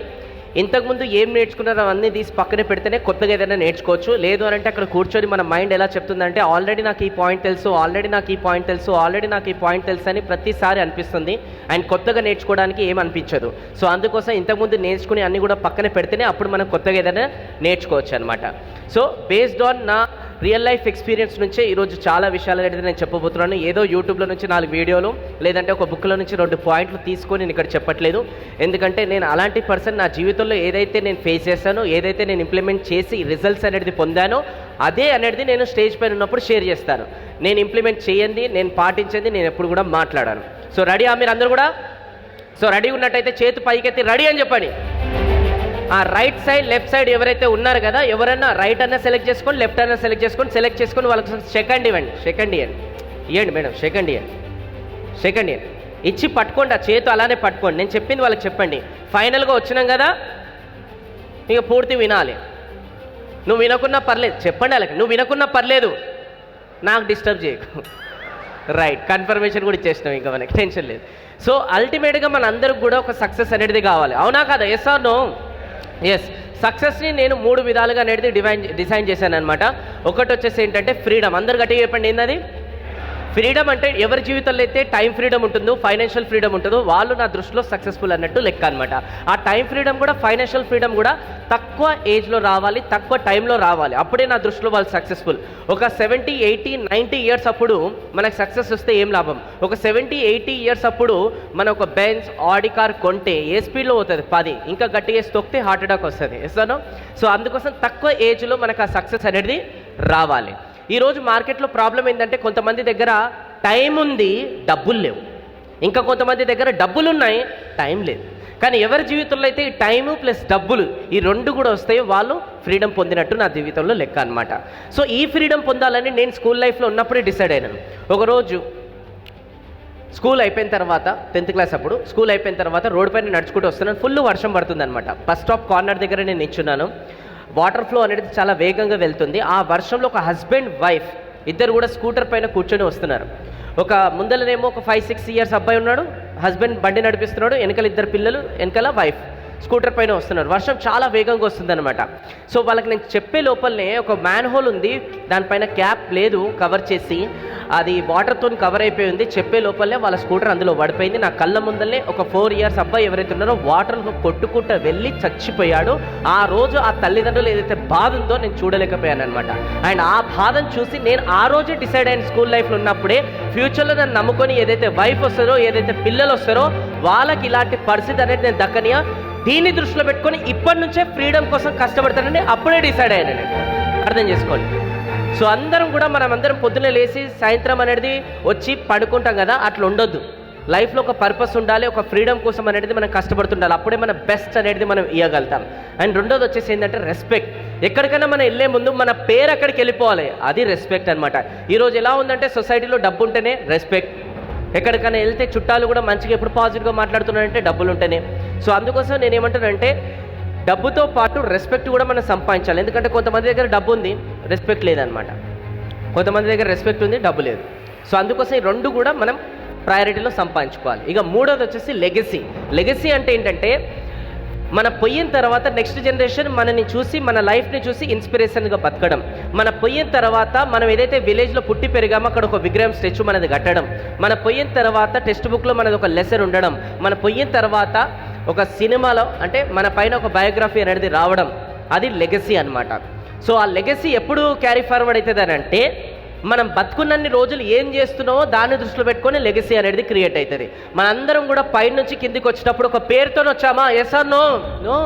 ఇంతకుముందు ఏం నేర్చుకున్నారో అవన్నీ తీసి పక్కనే పెడితేనే కొత్తగా ఏదైనా నేర్చుకోవచ్చు. లేదు అని అంటే అక్కడ కూర్చొని మన మైండ్ ఎలా చెప్తుందంటే ఆల్రెడీ నాకు ఈ పాయింట్ తెలుసు, ఆల్రెడీ నాకు ఈ పాయింట్ తెలుసు, ఆల్రెడీ నాకు ఈ పాయింట్ తెలుసు అని ప్రతిసారి అనిపిస్తుంది. అండ్ కొత్తగా నేర్చుకోవడానికి ఏం అనిపించదు. సో అందుకోసం ఇంతకుముందు నేర్చుకుని అన్నీ కూడా పక్కనే పెడితేనే అప్పుడు మనం కొత్తగా ఏదైనా నేర్చుకోవచ్చు అనమాట. సో బేస్డ్ ఆన్ నా రియల్ లైఫ్ ఎక్స్పీరియన్స్ నుంచే ఈరోజు చాలా విషయాలు అనేది నేను చెప్పబోతున్నాను. ఏదో యూట్యూబ్లో నుంచి 4 వీడియోలు లేదంటే ఒక బుక్లో నుంచి 2 పాయింట్లు తీసుకొని నేను ఇక్కడ చెప్పట్లేదు. ఎందుకంటే నేను అలాంటి పర్సన్, నా జీవితంలో ఏదైతే నేను ఫేస్ చేశానో, ఏదైతే నేను ఇంప్లిమెంట్ చేసి రిజల్ట్స్ అనేది పొందానో అదే అనేది నేను స్టేజ్ పైన ఉన్నప్పుడు షేర్ చేస్తాను. నేను ఇంప్లిమెంట్ చేయండి, నేను పాటించింది నేను ఎప్పుడు కూడా మాట్లాడాను. సో రెడీయా మీరు అందరూ కూడా? సో రెడీ ఉన్నట్టయితే చేతి పైకెత్తి రెడీ అని చెప్పండి. ఆ రైట్ సైడ్ లెఫ్ట్ సైడ్ ఎవరైతే ఉన్నారు కదా, ఎవరైనా రైట్ అన్నా సెలెక్ట్ చేసుకొని లెఫ్ట్ అన్నా సెలెక్ట్ చేసుకొని వాళ్ళకి సెకండ్ ఇవ్వండి. ఇవ్వండి మేడం, సెకండ్ ఇవ్వండి. ఇచ్చి పట్టుకోండి, ఆ చేతు అలానే పట్టుకోండి. నేను చెప్పింది వాళ్ళకి చెప్పండి. ఫైనల్గా వచ్చినాం కదా, ఇక పూర్తి వినాలి. నువ్వు వినకున్నా పర్లేదు, చెప్పండి వాళ్ళకి. నువ్వు వినకున్నా పర్లేదు, నాకు డిస్టర్బ్ చేయకు. రైట్, కన్ఫర్మేషన్ కూడా ఇచ్చేసినాం, ఇంకా మనకి టెన్షన్ లేదు. సో అల్టిమేట్గా మన అందరికి కూడా ఒక సక్సెస్ అనేది కావాలి, అవునా కదా? Yes or no? ఎస్. సక్సెస్ని నేను 3 విధాలుగా అనేది డిజైన్ చేశాను అనమాట. ఒకటి వచ్చేసి ఏంటంటే ఫ్రీడమ్. అందరు గట్టిగా చెప్పండి ఏంటది? ఫ్రీడమ్ అంటే ఎవరి జీవితంలో అయితే టైం ఫ్రీడమ్ ఉంటుందో, ఫైనాన్షియల్ ఫ్రీడమ్ ఉంటుందో వాళ్ళు నా దృష్టిలో సక్సెస్ఫుల్ అన్నట్టు లెక్క అనమాట. ఆ టైం ఫ్రీడమ్ కూడా, ఫైనాన్షియల్ ఫ్రీడమ్ కూడా తక్కువ ఏజ్లో రావాలి, తక్కువ టైంలో రావాలి. అప్పుడే నా దృష్టిలో వాళ్ళు సక్సెస్ఫుల్. ఒక 70, 80, 90 ఇయర్స్ అప్పుడు మనకు సక్సెస్ వస్తే ఏం లాభం? ఒక 70, 80 ఇయర్స్ అప్పుడు మనం ఒక బెంజ్, ఆడి కార్ కొంటే ఏ స్పీడ్లో పోతుంది? 10. ఇంకా గట్టిగా వేసి తొక్కితే హార్ట్ అటాక్ వస్తుంది. ఎస్సాను? సో అందుకోసం తక్కువ ఏజ్లో మనకు ఆ సక్సెస్ అనేది రావాలి. ఈరోజు మార్కెట్లో ప్రాబ్లం ఏంటంటే కొంతమంది దగ్గర టైం ఉంది, డబ్బులు లేవు. ఇంకా కొంతమంది దగ్గర డబ్బులు ఉన్నాయి, టైం లేదు. కానీ ఎవరి జీవితంలో అయితే ఈ టైము ప్లస్ డబ్బులు ఈ 2 కూడా వస్తాయో వాళ్ళు ఫ్రీడమ్ పొందినట్టు నా జీవితంలో లెక్క అనమాట. సో ఈ ఫ్రీడమ్ పొందాలని నేను స్కూల్ లైఫ్లో ఉన్నప్పుడే డిసైడ్ అయినాను. ఒకరోజు స్కూల్ అయిపోయిన తర్వాత 10th క్లాస్ అప్పుడు స్కూల్ అయిపోయిన తర్వాత రోడ్డు పైన నడుచుకుంటూ వస్తున్నాను. ఫుల్ వర్షం పడుతుంది అనమాట. బస్ స్టాప్ కార్నర్ దగ్గర నేను నిల్చున్నాను. వాటర్ ఫ్లో అనేది చాలా వేగంగా వెళ్తుంది. ఆ వర్షంలో ఒక హస్బెండ్ వైఫ్ ఇద్దరు కూడా స్కూటర్ పైన కూర్చొని వస్తున్నారు. ఒక ముందలనేమో ఒక 5-6 ఇయర్స్ అబ్బాయి ఉన్నాడు, హస్బెండ్ బండి నడిపిస్తున్నాడు, వెనకాల 2 పిల్లలు, వెనకాల వైఫ్ స్కూటర్ పైన వస్తున్నారు. వర్షం చాలా వేగంగా వస్తుందన్నమాట. సో వాళ్ళకి నేను చెప్పే లోపలనే ఒక మ్యాన్ హోల్ ఉంది, దానిపైన క్యాప్ లేదు, కవర్ చేసి అది వాటర్తో కవర్ అయిపోయి ఉంది. చెప్పే లోపలనే వాళ్ళ స్కూటర్ అందులో పడిపోయింది. నా కళ్ళ ముందరనే ఒక 4 ఇయర్స్ అబ్బాయి ఎవరైతే ఉన్నారో వాటర్లో కొట్టుకుంటూ వెళ్ళి చచ్చిపోయాడు. ఆ రోజు ఆ తల్లిదండ్రులు ఏదైతే బాధ ఉందో నేను చూడలేకపోయాను అనమాట. అండ్ ఆ బాధను చూసి నేను ఆ రోజే డిసైడ్ అయిన స్కూల్ లైఫ్లో ఉన్నప్పుడే ఫ్యూచర్లో నన్ను నమ్ముకొని ఏదైతే వైఫ్ వస్తారో, ఏదైతే పిల్లలు వస్తారో వాళ్ళకి ఇలాంటి పరిస్థితి అనేది నేను దక్కనియా, దీన్ని దృష్టిలో పెట్టుకొని ఇప్పటి నుంచే ఫ్రీడమ్ కోసం కష్టపడతానని అప్పుడే డిసైడ్ అయ్యాను నేను. అర్థం చేసుకోండి. సో అందరం కూడా మనం అందరం పొద్దున్నే లేచి సాయంత్రం అనేది వచ్చి పడుకుంటాం కదా, అట్లా ఉండొద్దు. లైఫ్లో ఒక పర్పస్ ఉండాలి, ఒక ఫ్రీడమ్ కోసం అనేది మనం కష్టపడుతుండాలి. అప్పుడే మన బెస్ట్ అనేది మనం ఇవ్వగలుగుతాం. అండ్ రెండోది వచ్చేసి ఏంటంటే రెస్పెక్ట్. ఎక్కడికైనా మనం వెళ్ళే ముందు మన పేరు అక్కడికి వెళ్ళిపోవాలి, అది రెస్పెక్ట్ అనమాట. ఈరోజు ఎలా ఉందంటే సొసైటీలో డబ్బు ఉంటేనే రెస్పెక్ట్. ఎక్కడికైనా వెళ్తే చుట్టాలు కూడా మంచిగా ఎప్పుడు పాజిటివ్గా మాట్లాడుతున్నారంటే డబ్బులు ఉంటేనే. సో అందుకోసం నేను ఏమంటానంటే డబ్బుతో పాటు రెస్పెక్ట్ కూడా మనం సంపాదించాలి. ఎందుకంటే కొంతమంది దగ్గర డబ్బు ఉంది, రెస్పెక్ట్ లేదనమాట. కొంతమంది దగ్గర రెస్పెక్ట్ ఉంది, డబ్బు లేదు. సో అందుకోసం ఈ 2 కూడా మనం ప్రయారిటీలో సంపాదించుకోవాలి. ఇక మూడోది వచ్చేసి లెగసీ. లెగసీ అంటే ఏంటంటే మన పోయిన తర్వాత నెక్స్ట్ జనరేషన్ మనని చూసి, మన లైఫ్ని చూసి ఇన్స్పిరేషన్గా బతకడం. మన పోయిన తర్వాత మనం ఏదైతే విలేజ్లో పుట్టి పెరిగామో అక్కడ ఒక విగ్రహం స్టాచ్యూ మనది కట్టడం. మన పోయిన తర్వాత టెక్స్ట్ బుక్లో మనది ఒక లెసన్ ఉండడం. మన పోయిన తర్వాత ఒక సినిమాలో అంటే మన పైన ఒక బయోగ్రఫీ అనేది రావడం, అది లెగసీ అనమాట. సో ఆ లెగసీ ఎప్పుడు క్యారీ ఫార్వర్డ్ అవుతుంది అని అంటే మనం బతుకున్నన్ని రోజులు ఏం చేస్తున్నామో దాన్ని దృష్టిలో పెట్టుకొని లెగసీ అనేది క్రియేట్ అవుతుంది. మనందరం కూడా పైన నుంచి కిందికి వచ్చేటప్పుడు ఒక పేరుతో వచ్చామా? Yes or no? నో.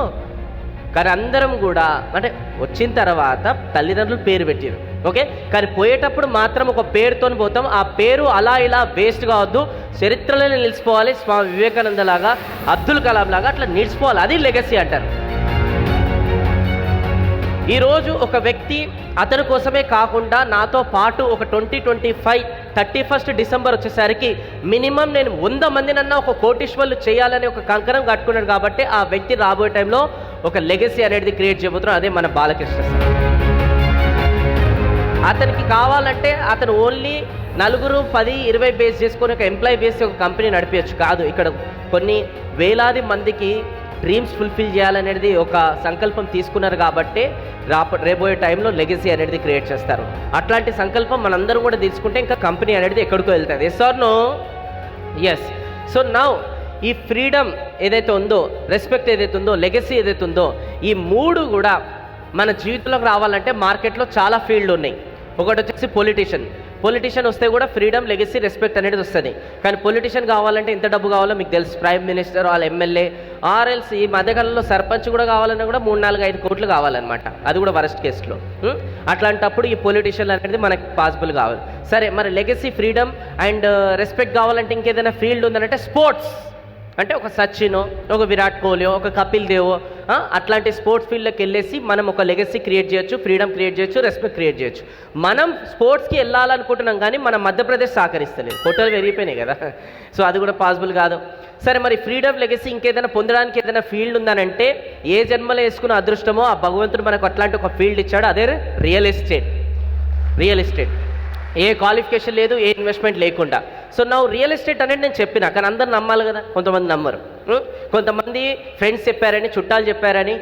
కానీ అందరం కూడా అంటే వచ్చిన తర్వాత తల్లిదండ్రులు పేరు పెట్టారు, ఓకే, కానీ పోయేటప్పుడు మాత్రం ఒక పేరుతో పోతాం. ఆ పేరు అలా ఇలా వేస్ట్ కావద్దు, చరిత్రలోనే నిలిచిపోవాలి. స్వామి వివేకానంద లాగా, అబ్దుల్ కలాం లాగా అట్లా నిలిచిపోవాలి. అది లెగసీ అంటారు. ఈరోజు ఒక వ్యక్తి అతని కోసమే కాకుండా నాతో పాటు ఒక 2025 31 డిసెంబర్ వచ్చేసరికి మినిమం నేను 100 మందినన్నా ఒక కోటీశ్వర్లు చేయాలని ఒక కంకణం కట్టుకున్నాడు. కాబట్టి ఆ వ్యక్తి రాబోయే టైంలో ఒక లెగసీ అనేది క్రియేట్ చేయబోతున్నాం. అదే మన బాలకృష్ణ సార్. అతనికి కావాలంటే అతను ఓన్లీ 4, 10, 20 బేస్ చేసుకొని ఒక ఎంప్లాయీ బేస్ ఒక కంపెనీ నడిపించచ్చు కాదు. ఇక్కడ కొన్ని వేలాది మందికి డ్రీమ్స్ ఫుల్ఫిల్ చేయాలనేది ఒక సంకల్పం తీసుకున్నారు. కాబట్టి రేపోయే టైంలో లెగసీ అనేది క్రియేట్ చేస్తారు. అట్లాంటి సంకల్పం మనందరం కూడా తీసుకుంటే ఇంకా కంపెనీ అనేది ఎక్కడికో వెళ్తుంది. Yes or no? Yes. So now ఈ ఫ్రీడమ్ ఏదైతే ఉందో, రెస్పెక్ట్ ఏదైతే ఉందో, లెగసీ ఏదైతే ఉందో, ఈ 3 కూడా మన జీవితంలోకి రావాలంటే మార్కెట్లో చాలా ఫీల్డ్ ఉన్నాయి. ఒకటి వచ్చేసి పొలిటీషియన్ వస్తే కూడా ఫ్రీడమ్, లెగసీ, రెస్పెక్ట్ అనేది వస్తుంది. కానీ పొలిటీషియన్ కావాలంటే ఎంత డబ్బు కావాలో మీకు తెలుసు. ప్రైమ్ మినిస్టర్, వాళ్ళ ఎమ్మెల్యే, ఆర్ఎల్స్ ఈ మధ్యకాలంలో సర్పంచ్ కూడా కావాలన్నా కూడా 3, 4, 5 కోట్లు కావాలన్నమాట. అది కూడా వరస్ట్ కేసులో. అట్లాంటప్పుడు ఈ పొలిటీషియన్ అనేది మనకి పాసిబుల్ కావాలి. సరే, మరి లెగసీ, ఫ్రీడమ్ అండ్ రెస్పెక్ట్ కావాలంటే ఇంకేదైనా ఫీల్డ్ ఉందంటే స్పోర్ట్స్. అంటే ఒక సచిన్, ఒక విరాట్ కోహ్లీ, ఒక కపిల్ దేవ్, అట్లాంటి స్పోర్ట్స్ ఫీల్డ్లోకి వెళ్ళేసి మనం ఒక లెగసీ క్రియేట్ చేయొచ్చు, ఫ్రీడమ్ క్రియేట్ చేయొచ్చు, రెస్పెక్ట్ క్రియేట్ చేయొచ్చు. మనం స్పోర్ట్స్కి వెళ్ళాలనుకుంటున్నాం కానీ మన మధ్యప్రదేశ్ సహకరిస్తలేదు, ఫోటోలు పెరిగిపోయినాయి కదా. సో అది కూడా పాసిబుల్ కాదు. సరే, మరి ఫ్రీడమ్, లెగసీ ఇంకేదైనా పొందడానికి ఏదైనా ఫీల్డ్ ఉందనంటే ఏ జన్మలో వేసుకున్న అదృష్టమో ఆ భగవంతుడు మనకు అట్లాంటి ఒక ఫీల్డ్ ఇచ్చాడు. అదే రియల్ ఎస్టేట్. ఏ క్వాలిఫికేషన్ లేదు, ఏ ఇన్వెస్ట్మెంట్ లేకుండా. సో నా రియల్ ఎస్టేట్ అనేది నేను చెప్పిన, కానీ అందరు నమ్మాలి కదా. కొంతమంది నమ్మరు. కొంతమంది ఫ్రెండ్స్ చెప్పారని, చుట్టాలు చెప్పారని,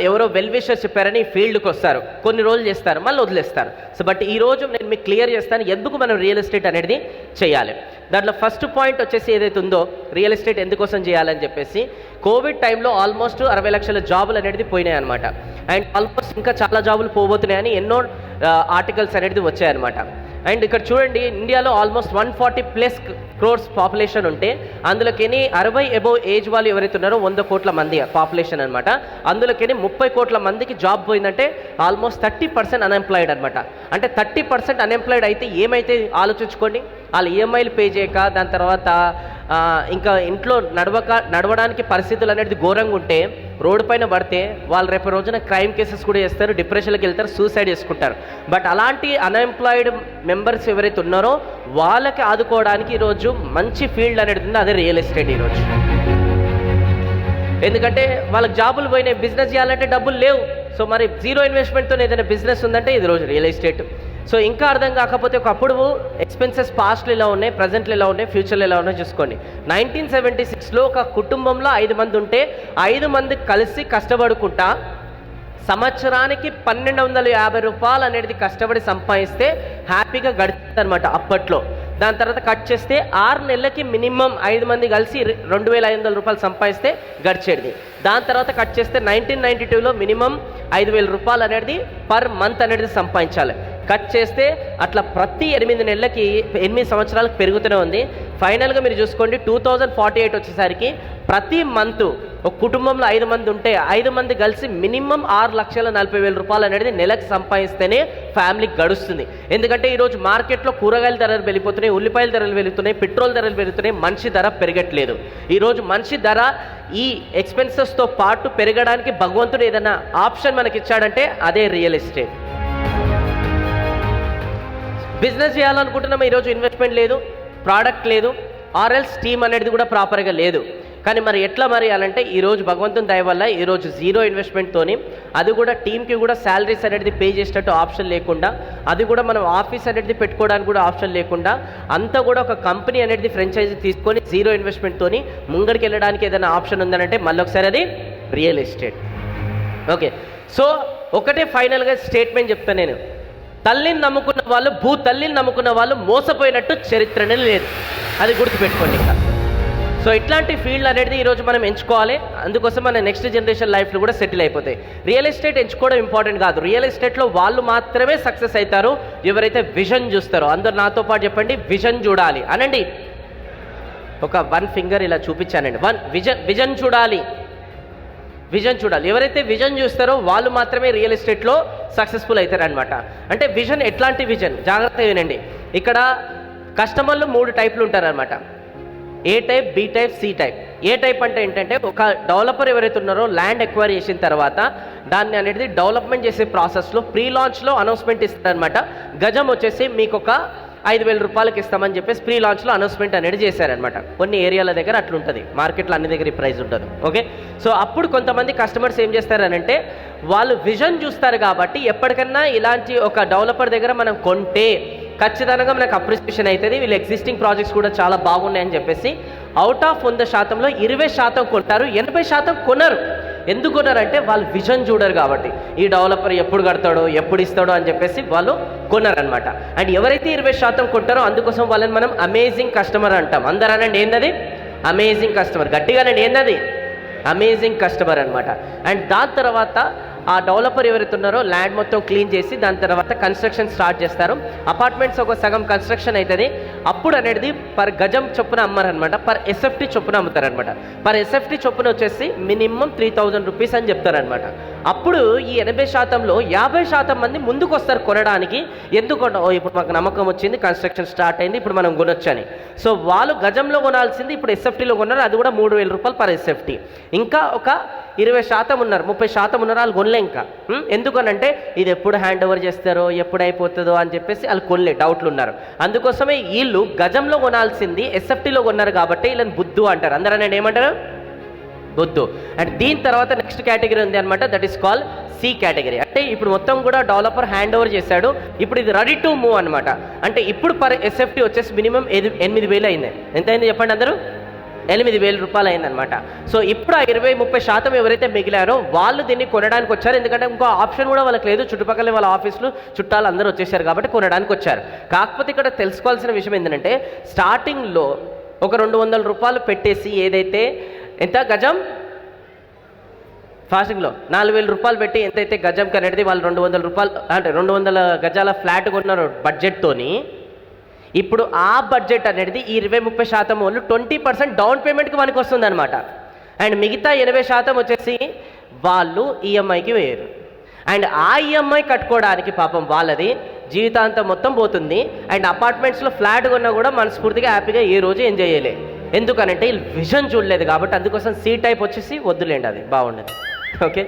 ఎవరో వెల్ విషర్స్ చెప్పారని ఫీల్డ్కి వస్తారు, కొన్ని రోజులు చేస్తారు, మళ్ళీ వదిలేస్తారు. సో బట్ ఈరోజు నేను మీకు క్లియర్ చేస్తాను ఎందుకు మనం రియల్ ఎస్టేట్ అనేది చేయాలి. దాంట్లో ఫస్ట్ పాయింట్ వచ్చేసి ఏదైతే ఉందో, రియల్ ఎస్టేట్ ఎందుకోసం చేయాలని చెప్పేసి, కోవిడ్ టైంలో ఆల్మోస్ట్ 60 లక్షల జాబులు అనేది పోయినాయి అనమాట. అండ్ ఆల్మోస్ట్ ఇంకా చాలా జాబులు పోబోతున్నాయని ఎన్నో ఆర్టికల్స్ అనేది వచ్చాయన్నమాట. అండ్ ఇక్కడ చూడండి, ఇండియాలో ఆల్మోస్ట్ 140+ crores పాపులేషన్ ఉంటే అందులోకి 60 అబోవ్ ఏజ్ వాళ్ళు ఎవరైతే ఉన్నారో 100 కోట్ల మంది పాపులేషన్ అనమాట. అందులోకి 30 కోట్ల మందికి జాబ్ పోయిందంటే ఆల్మోస్ట్ 30% అన్ఎంప్లాయిడ్ అనమాట. అంటే 30% అన్ఎంప్లాయిడ్ అయితే ఏమైతే ఆలోచించుకోండి. వాళ్ళు ఈఎంఐలు పే చేయక, దాని తర్వాత ఇంకా ఇంట్లో నడవడానికి పరిస్థితులు అనేది ఘోరంగా ఉంటే, రోడ్డు పైన పడితే వాళ్ళు రేపు రోజున క్రైమ్ కేసెస్ కూడా చేస్తారు, డిప్రెషన్కి వెళ్తారు, సూసైడ్ చేసుకుంటారు. బట్ అలాంటి అన్ఎంప్లాయిడ్ మెంబర్స్ ఎవరైతే ఉన్నారో వాళ్ళకి ఆదుకోవడానికి ఈరోజు మంచి ఫీల్డ్ అనేది ఉంది, అదే రియల్ ఎస్టేట్ ఈరోజు. ఎందుకంటే వాళ్ళకి జాబులు పోయినాయి, బిజినెస్ చేయాలంటే డబ్బులు లేవు. సో మరి జీరో ఇన్వెస్ట్మెంట్తో ఏదైనా బిజినెస్ ఉందంటే ఇది రోజు రియల్ ఎస్టేట్. సో ఇంకా అర్థం కాకపోతే, ఒకప్పుడు ఎక్స్పెన్సెస్ పాస్ట్లో ఎలా ఉన్నాయి, ప్రజెంట్లో ఎలా ఉన్నాయి, ఫ్యూచర్లో ఎలా ఉన్నాయో చూసుకోండి. 1976లో ఒక కుటుంబంలో 5 మంది ఉంటే 5 మంది కలిసి కష్టపడుకుంటా సంవత్సరానికి 1250 రూపాయలు అనేది కష్టపడి సంపాదిస్తే హ్యాపీగా గడుస్తుంది అనమాట అప్పట్లో. దాని తర్వాత కట్ చేస్తే 6 నెలలకి మినిమం 5 మంది కలిసి 2500 రూపాయలు సంపాదిస్తే గడిచేది. దాని తర్వాత కట్ చేస్తే 1992లో మినిమం 5000 రూపాయలు అనేది పర్ మంత్ అనేది సంపాదించాలి. కట్ చేస్తే అట్లా ప్రతి 8 నెలలకి 8 సంవత్సరాలకు పెరుగుతూనే ఉంది. ఫైనల్గా మీరు చూసుకోండి, 2048 వచ్చేసరికి ప్రతి మంత్ ఒక కుటుంబంలో 5 మంది ఉంటే 5 మంది కలిసి మినిమం 6,40,000 రూపాయలు అనేది నెలకు సంపాదిస్తేనే ఫ్యామిలీకి గడుస్తుంది. ఎందుకంటే ఈరోజు మార్కెట్లో కూరగాయల ధరలు వెళ్ళిపోతున్నాయి, ఉల్లిపాయల ధరలు పెరుగుతున్నాయి, పెట్రోల్ ధరలు పెరుగుతున్నాయి, మనిషి ధర పెరగట్లేదు. ఈరోజు మనిషి ధర ఈ ఎక్స్పెన్సెస్తో పాటు పెరగడానికి భగవంతుడు ఏదైనా ఆప్షన్ మనకి ఇచ్చాడంటే అదే రియల్ ఎస్టేట్. బిజినెస్ చేయాలనుకుంటున్నాము, ఈరోజు ఇన్వెస్ట్మెంట్ లేదు, ప్రోడక్ట్ లేదు, ఆర్ఎల్స్ టీమ్ అనేది కూడా ప్రాపర్గా లేదు. కానీ మరి ఎట్లా మరి అనంటే ఈరోజు భగవంతుని దయ వల్ల ఈరోజు జీరో ఇన్వెస్ట్మెంట్తోని, అది కూడా టీంకి కూడా శాలరీస్ అనేది పే చేసేటట్టు ఆప్షన్ లేకుండా, అది కూడా మనం ఆఫీస్ అనేది పెట్టుకోవడానికి కూడా ఆప్షన్ లేకుండా, అంతా కూడా ఒక కంపెనీ అనేది ఫ్రాంచైజీ తీసుకొని జీరో ఇన్వెస్ట్మెంట్తోని ముంగడికి వెళ్ళడానికి ఏదైనా ఆప్షన్ ఉందనంటే మళ్ళీ ఒకసారి అది రియల్ ఎస్టేట్. ఓకే, సో ఒకటే ఫైనల్గా స్టేట్మెంట్ చెప్తాను నేను, తల్లిని నమ్ముకున్న వాళ్ళు, తల్లిని నమ్ముకున్న వాళ్ళు మోసపోయినట్టు చరిత్రనే లేదు. అది గుర్తుపెట్టుకోండి. ఇంకా సో ఇట్లాంటి ఫీల్డ్ అనేది ఈరోజు మనం ఎంచుకోవాలి. అందుకోసం మన నెక్స్ట్ జనరేషన్ లైఫ్లో కూడా సెటిల్ అయిపోతాయి. రియల్ ఎస్టేట్ ఎంచుకోవడం ఇంపార్టెంట్ కాదు, రియల్ ఎస్టేట్లో వాళ్ళు మాత్రమే సక్సెస్ అవుతారు ఎవరైతే విజన్ చూస్తారో. అందరు నాతో పాటు చెప్పండి, విజన్ చూడాలి అనండి. ఒక 1 ఫింగర్ ఇలా చూపించానండి, విజన్ చూడాలి. విజన్ చూడాలి. ఎవరైతే విజన్ చూస్తారో వాళ్ళు మాత్రమే రియల్ ఎస్టేట్లో సక్సెస్ఫుల్ అవుతారనమాట. అంటే విజన్ ఎట్లాంటి విజన్, జాగ్రత్తగా వినండి. ఇక్కడ కస్టమర్లు 3 టైప్లు ఉంటారనమాట. A type, B type, C type. A type అంటే ఏంటంటే ఒక డెవలపర్ ఎవరైతే ఉన్నారో ల్యాండ్ ఎక్వైర్ చేసిన తర్వాత దాన్ని అనేది డెవలప్మెంట్ చేసే ప్రాసెస్లో ప్రీ లాంచ్లో అనౌన్స్మెంట్ ఇస్తారనమాట. గజం వచ్చేసి మీకు ఒక 5,000 రూపాయలకి ఇస్తామని చెప్పేసి ప్రీ లాంచ్లో అనౌన్స్మెంట్ అనేది చేశారనమాట. కొన్ని ఏరియాల దగ్గర అట్లా ఉంటుంది, మార్కెట్లో అన్ని దగ్గర ఈ ప్రైస్ ఉంటుంది. ఓకే, సో అప్పుడు కొంతమంది కస్టమర్స్ ఏం చేస్తారనంటే వాళ్ళు విజన్ చూస్తారు కాబట్టి ఎప్పటికన్నా ఇలాంటి ఒక డెవలపర్ దగ్గర మనం కొంటే ఖచ్చితంగా మనకు అప్రిసియేషన్ అవుతుంది, వీళ్ళు ఎగ్జిస్టింగ్ ప్రాజెక్ట్స్ కూడా చాలా బాగున్నాయని చెప్పేసి అవుట్ ఆఫ్ 100%లో 20% కొంటారు, 80% కొనరు. ఎందుకు కొన్నారంటే వాళ్ళు విజన్ చూడరు కాబట్టి. ఈ డెవలపర్ ఎప్పుడు కడతాడో ఎప్పుడు ఇస్తాడో అని చెప్పేసి వాళ్ళు కొన్నారనమాట. అండ్ ఎవరైతే 20% కొంటారో అందుకోసం వాళ్ళని మనం అమేజింగ్ కస్టమర్ అంటాం. అందరూ అనండి ఏందది? Amazing customer. గట్టిగానండి ఏందది? అమేజింగ్ కస్టమర్ అనమాట. అండ్ దాని తర్వాత ఆ డెవలపర్ ఎవరైతే ఉన్నారో ల్యాండ్ మొత్తం క్లీన్ చేసి దాని తర్వాత కన్స్ట్రక్షన్ స్టార్ట్ చేస్తారు. అపార్ట్మెంట్స్ ఒక సగం కన్స్ట్రక్షన్ అవుతుంది. అప్పుడు అనేది పర్ గజం చొప్పున అమ్మారనమాట, పర్ ఎస్ఎఫ్టీ చొప్పున అమ్ముతారనమాట. పర్ ఎస్ఎఫ్టీ చొప్పున వచ్చేసి మినిమం 3,000 రూపీస్ అని చెప్తారనమాట. అప్పుడు ఈ 80%లో 50% మంది ముందుకు వస్తారు కొనడానికి. ఎందుకు ఇప్పుడు మాకు నమ్మకం వచ్చింది, కన్స్ట్రక్షన్ స్టార్ట్ అయింది, ఇప్పుడు మనం కొనొచ్చని. సో వాళ్ళు గజంలో కొనాల్సింది ఇప్పుడు ఎస్ఎఫ్టీలో కొన్నారు, అది కూడా 3,000 రూపాయలు పర్ ఎస్ఎఫ్టీ. ఇంకా ఒక 20% ఉన్నారు, 30% ఉన్నారు, వాళ్ళు కొనలే ఇంకా. ఎందుకనంటే ఇది ఎప్పుడు హ్యాండ్ ఓవర్ చేస్తారో ఎప్పుడు అయిపోతుందో అని చెప్పేసి వాళ్ళు కొనలే, డౌట్లు ఉన్నారు. అందుకోసమే వీళ్ళు గజంలో కొనాల్సింది ఎస్ఎఫ్టీలో కొన్నారు కాబట్టి వీళ్ళని బుద్ధు అంటారు. అందరూ నేను ఏమంటారు? బుద్ధు. అండ్ దీని తర్వాత నెక్స్ట్ కేటగిరీ ఉంది అనమాట, that is call C category. అంటే ఇప్పుడు మొత్తం కూడా డెవలపర్ హ్యాండ్ ఓవర్ చేశాడు, ఇప్పుడు ఇది రెడీ టు మూవ్ అనమాట. అంటే ఇప్పుడు పర్ ఎస్ఎఫ్టీ వచ్చేసి మినిమం 8,000 అయింది. ఎంత అయింది చెప్పండి అందరూ? 8,000 రూపాయలు అయిందనమాట. సో ఇప్పుడు ఆ 20-30% ఎవరైతే మిగిలారో వాళ్ళు దీన్ని కొనడానికి వచ్చారు. ఎందుకంటే ఇంకో ఆప్షన్ కూడా వాళ్ళకి లేదు, చుట్టుపక్కల వాళ్ళ ఆఫీసులు చుట్టాలు అందరూ వచ్చేసారు కాబట్టి కొనడానికి వచ్చారు. కాకపోతే ఇక్కడ తెలుసుకోవాల్సిన విషయం ఏంటంటే స్టార్టింగ్లో ఒక 200 రూపాయలు పెట్టేసి ఏదైతే ఎంత గజం ఫాస్టింగ్లో 4,000 రూపాయలు పెట్టి ఎంతైతే గజంకి అనేది వాళ్ళు 200 రూపాయలు అంటే 200 గజాల ఫ్లాట్ కొన్నారు బడ్జెట్తోని. ఇప్పుడు ఆ బడ్జెట్ అనేది ఈ 20-30% వాళ్ళు 20% డౌన్ పేమెంట్కి మనకి వస్తుంది అనమాట. అండ్ మిగతా 80% వచ్చేసి వాళ్ళు ఈఎంఐకి వేయరు. అండ్ ఆ ఈఎంఐ కట్టుకోవడానికి పాపం వాళ్ళది జీవితాంతం మొత్తం పోతుంది. అండ్ అపార్ట్మెంట్స్లో ఫ్లాట్ కొన్నా కూడా మనస్ఫూర్తిగా హ్యాపీగా ఏ రోజు ఎంజాయ్ చేయలే. ఎందుకనంటే వీళ్ళు విజన్ చూడలేదు కాబట్టి. అందుకోసం సి టైప్ వచ్చేసి వద్దులేండి, అది బాగుండదు. ఓకే,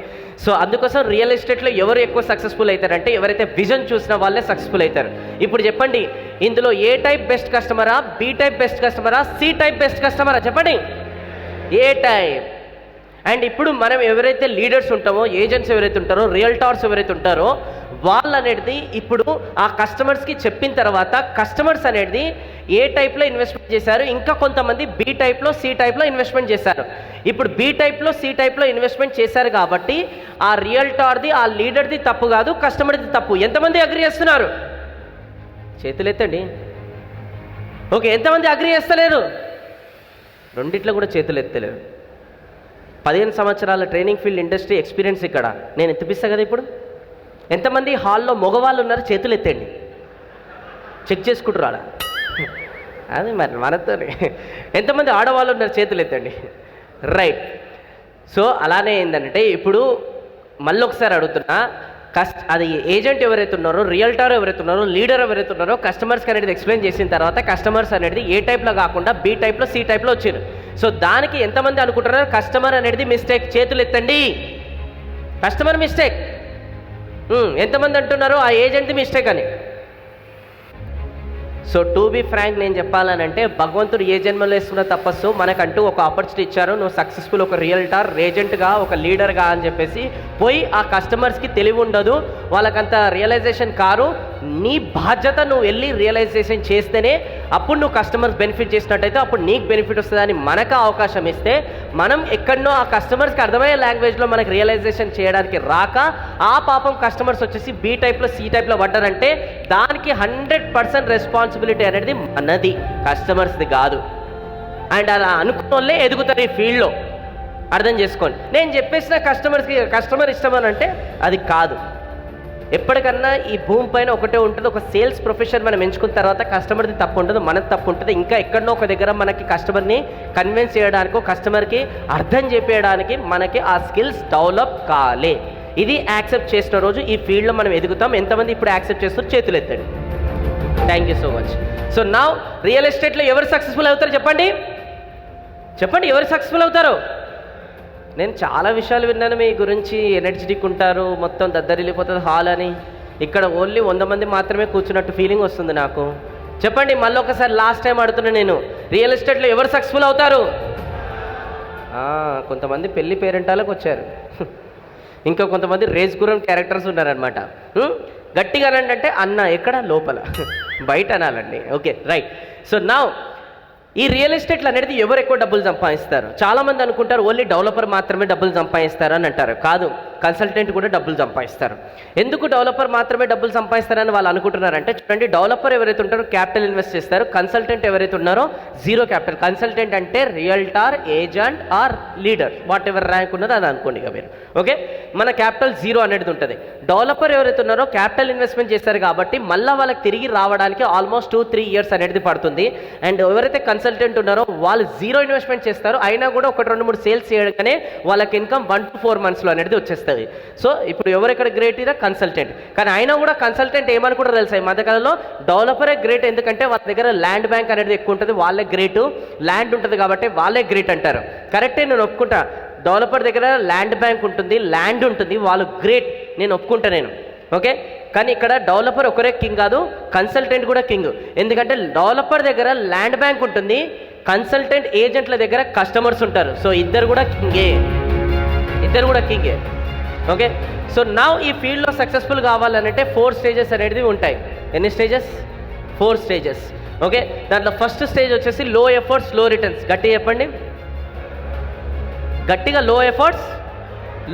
సో అందుకోసం రియల్ ఎస్టేట్లో ఎవరు ఎక్కువ సక్సెస్ఫుల్ అవుతారంటే ఎవరైతే విజన్ చూసిన వాళ్ళే సక్సెస్ఫుల్ అవుతారు. ఇప్పుడు చెప్పండి, ఇందులో ఏ టైప్ బెస్ట్ కస్టమరా, బి టైప్ బెస్ట్ కస్టమరా, సి టైప్ బెస్ట్ కస్టమరా? చెప్పండి, ఏ టైప్. అండ్ ఇప్పుడు మనం ఎవరైతే లీడర్స్ ఉంటామో, ఏజెంట్స్ ఎవరైతే ఉంటారో, రియల్టార్స్ ఎవరైతే ఉంటారో వాళ్ళు అనేది ఇప్పుడు ఆ కస్టమర్స్కి చెప్పిన తర్వాత కస్టమర్స్ అనేది ఏ టైప్లో ఇన్వెస్ట్మెంట్ చేశారు, ఇంకా కొంతమంది బి టైప్లో, సి టైప్లో ఇన్వెస్ట్మెంట్ చేశారు. ఇప్పుడు బి టైప్లో, సి టైప్లో ఇన్వెస్ట్మెంట్ చేశారు కాబట్టి ఆ రియల్టార్ది, ఆ లీడర్ది తప్పు కాదు, కస్టమర్ది తప్పు. ఎంతమంది అగ్రి చేస్తున్నారు? చేతులు ఎత్తండి. ఓకే, ఎంతమంది అగ్రి చేస్తలేరు? రెండిట్లో కూడా చేతులు ఎత్తలేరు. 15 సంవత్సరాల ట్రైనింగ్ ఫీల్డ్ ఇండస్ట్రీ ఎక్స్పీరియన్స్ ఇక్కడ నేను ఎత్తిపిస్తా కదా. ఇప్పుడు ఎంతమంది హాల్లో మగవాళ్ళు ఉన్నారు? చేతులు ఎత్తండి, చెక్ చేసుకుంటారు ఆడ. అది మరి మనతో. ఎంతమంది ఆడవాళ్ళు ఉన్నారు? చేతులు ఎత్తండి. రైట్. సో అలానే ఏంటంటే ఇప్పుడు మళ్ళీ ఒకసారి అడుగుతున్నా, అది ఏజెంట్ ఎవరైతే ఉన్నారో, రియల్టర్ ఎవరైతే ఉన్నారో, లీడర్ ఎవరైతే ఉన్నారో కస్టమర్స్కి అనేది ఎక్స్ప్లెయిన్ చేసిన తర్వాత కస్టమర్స్ అనేది ఏ టైప్లో కాకుండా బి టైప్లో, సి టైప్లో వచ్చారు. సో దానికి ఎంతమంది అనుకుంటున్నారు కస్టమర్ అనేది మిస్టేక్? చేతులు ఎత్తండి. Customer mistake. ఎంతమంది అంటున్నారు ఆ ఏజెంట్ది మిస్టేక్ అని? సో టు బి ఫ్రాంక్ నేను చెప్పాలనంటే భగవంతుడు ఏ జన్మలో వేసుకున్న తపస్సు మనకంటూ ఒక ఆపర్చునిటీ ఇచ్చారు. నువ్వు సక్సెస్ఫుల్ ఒక రియల్టర్, ఏజెంట్గా, ఒక లీడర్గా అని చెప్పేసి పోయి ఆ కస్టమర్స్కి తెలివి ఉండదు, వాళ్ళకంత రియలైజేషన్ కారు. నీ బాధ్యత నువ్వు వెళ్ళి రియలైజేషన్ చేస్తేనే అప్పుడు నువ్వు కస్టమర్స్ బెనిఫిట్ చేసినట్టయితే అప్పుడు నీకు బెనిఫిట్ వస్తుందని మనకు అవకాశం ఇస్తే మనం ఎక్కడనో ఆ కస్టమర్స్కి అర్థమయ్యే లాంగ్వేజ్లో మనకు రియలైజేషన్ చేయడానికి రాక ఆ పాపం కస్టమర్స్ వచ్చేసి బి టైప్లో, సి టైప్లో పడ్డారంటే దానికి 100% రెస్పాన్సిబిలిటీ అనేది మనది, కస్టమర్స్ది కాదు. అండ్ అలా అనుకున్న వాళ్ళే ఎదుగుతారు ఈ ఫీల్డ్లో. అర్థం చేసుకోండి. నేను చెప్పేసిన కస్టమర్ ఇష్టం అని అంటే అది కాదు. ఎప్పటికన్నా ఈ భూమి పైన ఒకటే ఉంటుంది, ఒక సేల్స్ ప్రొఫెషన్ మనం ఎంచుకున్న తర్వాత కస్టమర్ది తప్పు ఉంటుంది, మనది తప్పు ఉంటుంది. ఇంకా ఎక్కడనో ఒక దగ్గర మనకి కస్టమర్ని కన్విన్స్ చేయడానికో కస్టమర్కి అర్థం చెప్పేయడానికి మనకి ఆ స్కిల్స్ డెవలప్ కాలే. ఇది యాక్సెప్ట్ చేసిన రోజు ఈ ఫీల్డ్లో మనం ఎదుగుతాం. ఎంతమంది ఇప్పుడు యాక్సెప్ట్ చేస్తారు చేతులు ఎత్తండి. Thank you so much. So now real ఎస్టేట్లో ఎవరు సక్సెస్ఫుల్ అవుతారు చెప్పండి, చెప్పండి ఎవరు సక్సెస్ఫుల్ అవుతారు? నేను చాలా విషయాలు విన్నాను మీ గురించి, ఎనర్జెటిక్ ఉంటారు, మొత్తం దద్దరిల్లిపోతుంది హాల్ అని. ఇక్కడ ఓన్లీ 100 మంది మాత్రమే కూర్చున్నట్టు ఫీలింగ్ వస్తుంది నాకు. చెప్పండి మళ్ళీ ఒకసారి, లాస్ట్ టైం అడుగుతున్నా నేను, రియల్ ఎస్టేట్లో ఎవరు సక్సెస్ఫుల్ అవుతారు? కొంతమంది పెళ్లి పేరెంటాలకు వచ్చారు, ఇంకా కొంతమంది రేస్ గురం క్యారెక్టర్స్ ఉన్నారనమాట. గట్టిగా అనంటే అన్న ఎక్కడ లోపల బయట అనాలండి. Okay right. సో నౌ ఈ రియల్ ఎస్టేట్లు అనేది ఎవరు ఎక్కువ డబ్బులు సంపాదిస్తారు? చాలామంది అనుకుంటారు ఓన్లీ డెవలపర్ మాత్రమే డబ్బులు సంపాదిస్తారు అని అంటారు. కాదు, కన్సల్టెంట్ కూడా డబ్బులు సంపాదిస్తారు. ఎందుకు డెవలపర్ మాత్రమే డబ్బులు సంపాదిస్తారని వాళ్ళు అనుకుంటున్నారంటే, చూడండి, డెవలపర్ ఎవరైతే ఉంటారో క్యాపిటల్ ఇన్వెస్ట్ చేస్తారు, కన్సల్టెంట్ ఎవరైతే ఉన్నారో జీరో క్యాపిటల్. కన్సల్టెంట్ అంటే realtor, agent or leader, whatever rank ఉన్నదో అది అనుకోండి ఇక మీరు. ఓకే, మన క్యాపిటల్ జీరో అనేది ఉంటుంది. డెవలపర్ ఎవరైతే ఉన్నారో క్యాపిటల్ ఇన్వెస్ట్మెంట్ చేస్తారు కాబట్టి మళ్ళీ వాళ్ళకి తిరిగి రావడానికి ఆల్మోస్ట్ 2-3 ఇయర్స్ అనేది పడుతుంది. అండ్ ఎవరైతే కన్సల్టెంట్ ఉన్నారో వాళ్ళు జీరో ఇన్వెస్ట్మెంట్ చేస్తారు, అయినా కూడా 1-2-3 సేల్స్ చేయగానే వాళ్ళకి ఇన్కమ్ 1-4 మంత్స్లో అనేది వచ్చేస్తుంది. సో ఇప్పుడు ఎవరెక్కడ గ్రేట్ ఇదా? కన్సల్టెంట్. కానీ అయినా కూడా కన్సల్టెంట్ ఏమనుకుంటారో తెలుసా, ఈ మధ్యకాలంలో డెవలపరే గ్రేట్, ఎందుకంటే వాళ్ళ దగ్గర ల్యాండ్ బ్యాంక్ అనేది ఎక్కువ ఉంటుంది, వాళ్ళే గ్రేట్, ల్యాండ్ ఉంటుంది కాబట్టి వాళ్ళే గ్రేట్ అంటారు. కరెక్టే, నేను ఒప్పుకుంటా. డెవలపర్ దగ్గర ల్యాండ్ బ్యాంక్ ఉంటుంది, ల్యాండ్ ఉంటుంది, వాళ్ళు గ్రేట్, నేను ఒప్పుకుంటా నేను. ఓకే, కానీ ఇక్కడ డెవలపర్ ఒకరే కింగ్ కాదు, కన్సల్టెంట్ కూడా కింగ్. ఎందుకంటే డెవలపర్ దగ్గర ల్యాండ్ బ్యాంక్ ఉంటుంది, కన్సల్టెంట్ ఏజెంట్ల దగ్గర కస్టమర్స్ ఉంటారు. సో ఇద్దరు కూడా కింగే, ఇద్దరు కూడా కింగే. ఓకే, సో నౌ ఈ ఫీల్డ్లో సక్సెస్ఫుల్ కావాలంటే 4 స్టేజెస్ అనేది ఉంటాయి. ఎన్ని స్టేజెస్? 4 స్టేజెస్. ఓకే, దాంట్లో ఫస్ట్ స్టేజ్ వచ్చేసి లో ఎఫర్ట్స్ లో రిటర్న్స్. గట్టిగా చెప్పండి, గట్టిగా, లో ఎఫర్ట్స్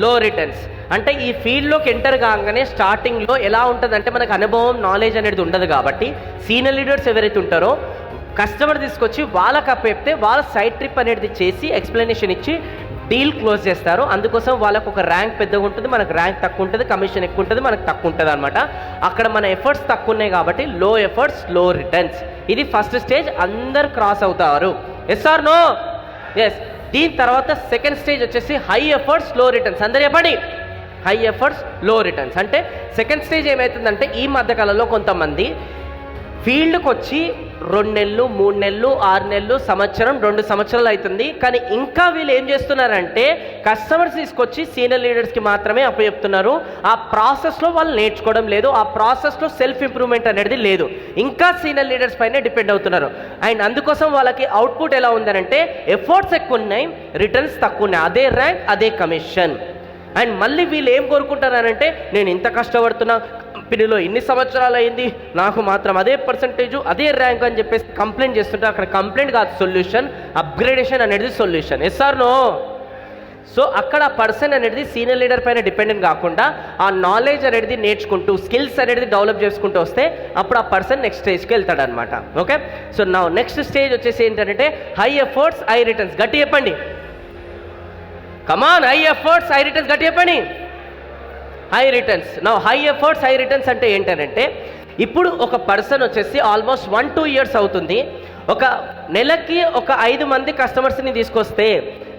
లో రిటర్న్స్. అంటే ఈ ఫీల్డ్లోకి ఎంటర్ కాగానే స్టార్టింగ్లో ఎలా ఉంటుందంటే మనకు అనుభవం, నాలెడ్జ్ అనేది ఉండదు కాబట్టి సీనియర్ లీడర్స్ ఎవరైతే ఉంటారో కస్టమర్ తీసుకొచ్చి వాళ్ళకి అప్పచెప్తే వాళ్ళ సైడ్ ట్రిప్ అనేది చేసి ఎక్స్ప్లెనేషన్ ఇచ్చి డీల్ క్లోజ్ చేస్తారు. అందుకోసం వాళ్ళకు ఒక ర్యాంక్ పెద్దగా ఉంటుంది, మనకు ర్యాంక్ తక్కువ ఉంటుంది, కమిషన్ ఎక్కువ ఉంటుంది, మనకు తక్కువ ఉంటుంది అనమాట. అక్కడ మన ఎఫర్ట్స్ తక్కువ ఉన్నాయి కాబట్టి లో ఎఫర్ట్స్ లో రిటర్న్స్. ఇది ఫస్ట్ స్టేజ్, అందరు క్రాస్ అవుతారు. Yes or no? ఎస్. దీని తర్వాత సెకండ్ స్టేజ్ వచ్చేసి హై ఎఫర్ట్స్ లో రిటర్న్స్. అందరు చెప్పండి, హై ఎఫర్ట్స్ లో రిటర్న్స్. అంటే సెకండ్ స్టేజ్ ఏమవుతుందంటే ఈ మధ్యకాలంలో కొంతమంది ఫీల్డ్కి వచ్చి 2 నెలలు, 3 నెలలు, 6 నెలలు, సంవత్సరం, 2 సంవత్సరాలు అవుతుంది. కానీ ఇంకా వీళ్ళు ఏం చేస్తున్నారంటే కస్టమర్స్ తీసుకొచ్చి సీనియర్ లీడర్స్కి మాత్రమే అప్పచెప్తున్నారు. ఆ ప్రాసెస్లో వాళ్ళు నేర్చుకోవడం లేదు, ఆ ప్రాసెస్లో సెల్ఫ్ ఇంప్రూవ్మెంట్ అనేది లేదు, ఇంకా సీనియర్ లీడర్స్ పైనే డిపెండ్ అవుతున్నారు. అండ్ అందుకోసం వాళ్ళకి అవుట్పుట్ ఎలా ఉందనంటే ఎఫర్ట్స్ ఎక్కువ ఉన్నాయి, రిటర్న్స్ తక్కువ ఉన్నాయి, అదే ర్యాంక్, అదే కమిషన్. అండ్ మళ్ళీ వీళ్ళు ఏం కోరుకుంటారనంటే నేను ఇంత కష్టపడుతున్నా, కంపెనీలో ఇన్ని సంవత్సరాలు అయింది, నాకు మాత్రం అదే పర్సంటేజు, అదే ర్యాంక్ అని చెప్పేసి కంప్లైంట్ చేస్తుంటే అక్కడ కంప్లైంట్ కాదు సొల్యూషన్, అప్గ్రేడేషన్ అనేది solution. Yes or no? So అక్కడ ఆ పర్సన్ అనేది సీనియర్ లీడర్ పైన డిపెండెంట్ కాకుండా ఆ నాలెడ్జ్ అనేది నేర్చుకుంటూ స్కిల్స్ అనేది డెవలప్ చేసుకుంటూ వస్తే అప్పుడు ఆ పర్సన్ నెక్స్ట్ స్టేజ్కి వెళ్తాడు అనమాట. ఓకే, సో నా నెక్స్ట్ స్టేజ్ వచ్చేసి ఏంటంటే హై ఎఫర్ట్స్ హై రిటర్న్స్. గట్టి చెప్పండి, కమాన్, హై ఎఫర్ట్స్ హై రిటర్న్స్, గట్టి చెప్పండి. High returns. నా హై ఎఫర్ట్స్ హై రిటర్న్స్ అంటే ఏంటంటే ఇప్పుడు ఒక పర్సన్ వచ్చేసి ఆల్మోస్ట్ 1-2 ఇయర్స్ అవుతుంది, ఒక నెలకి ఒక 5 మంది కస్టమర్స్ని తీసుకొస్తే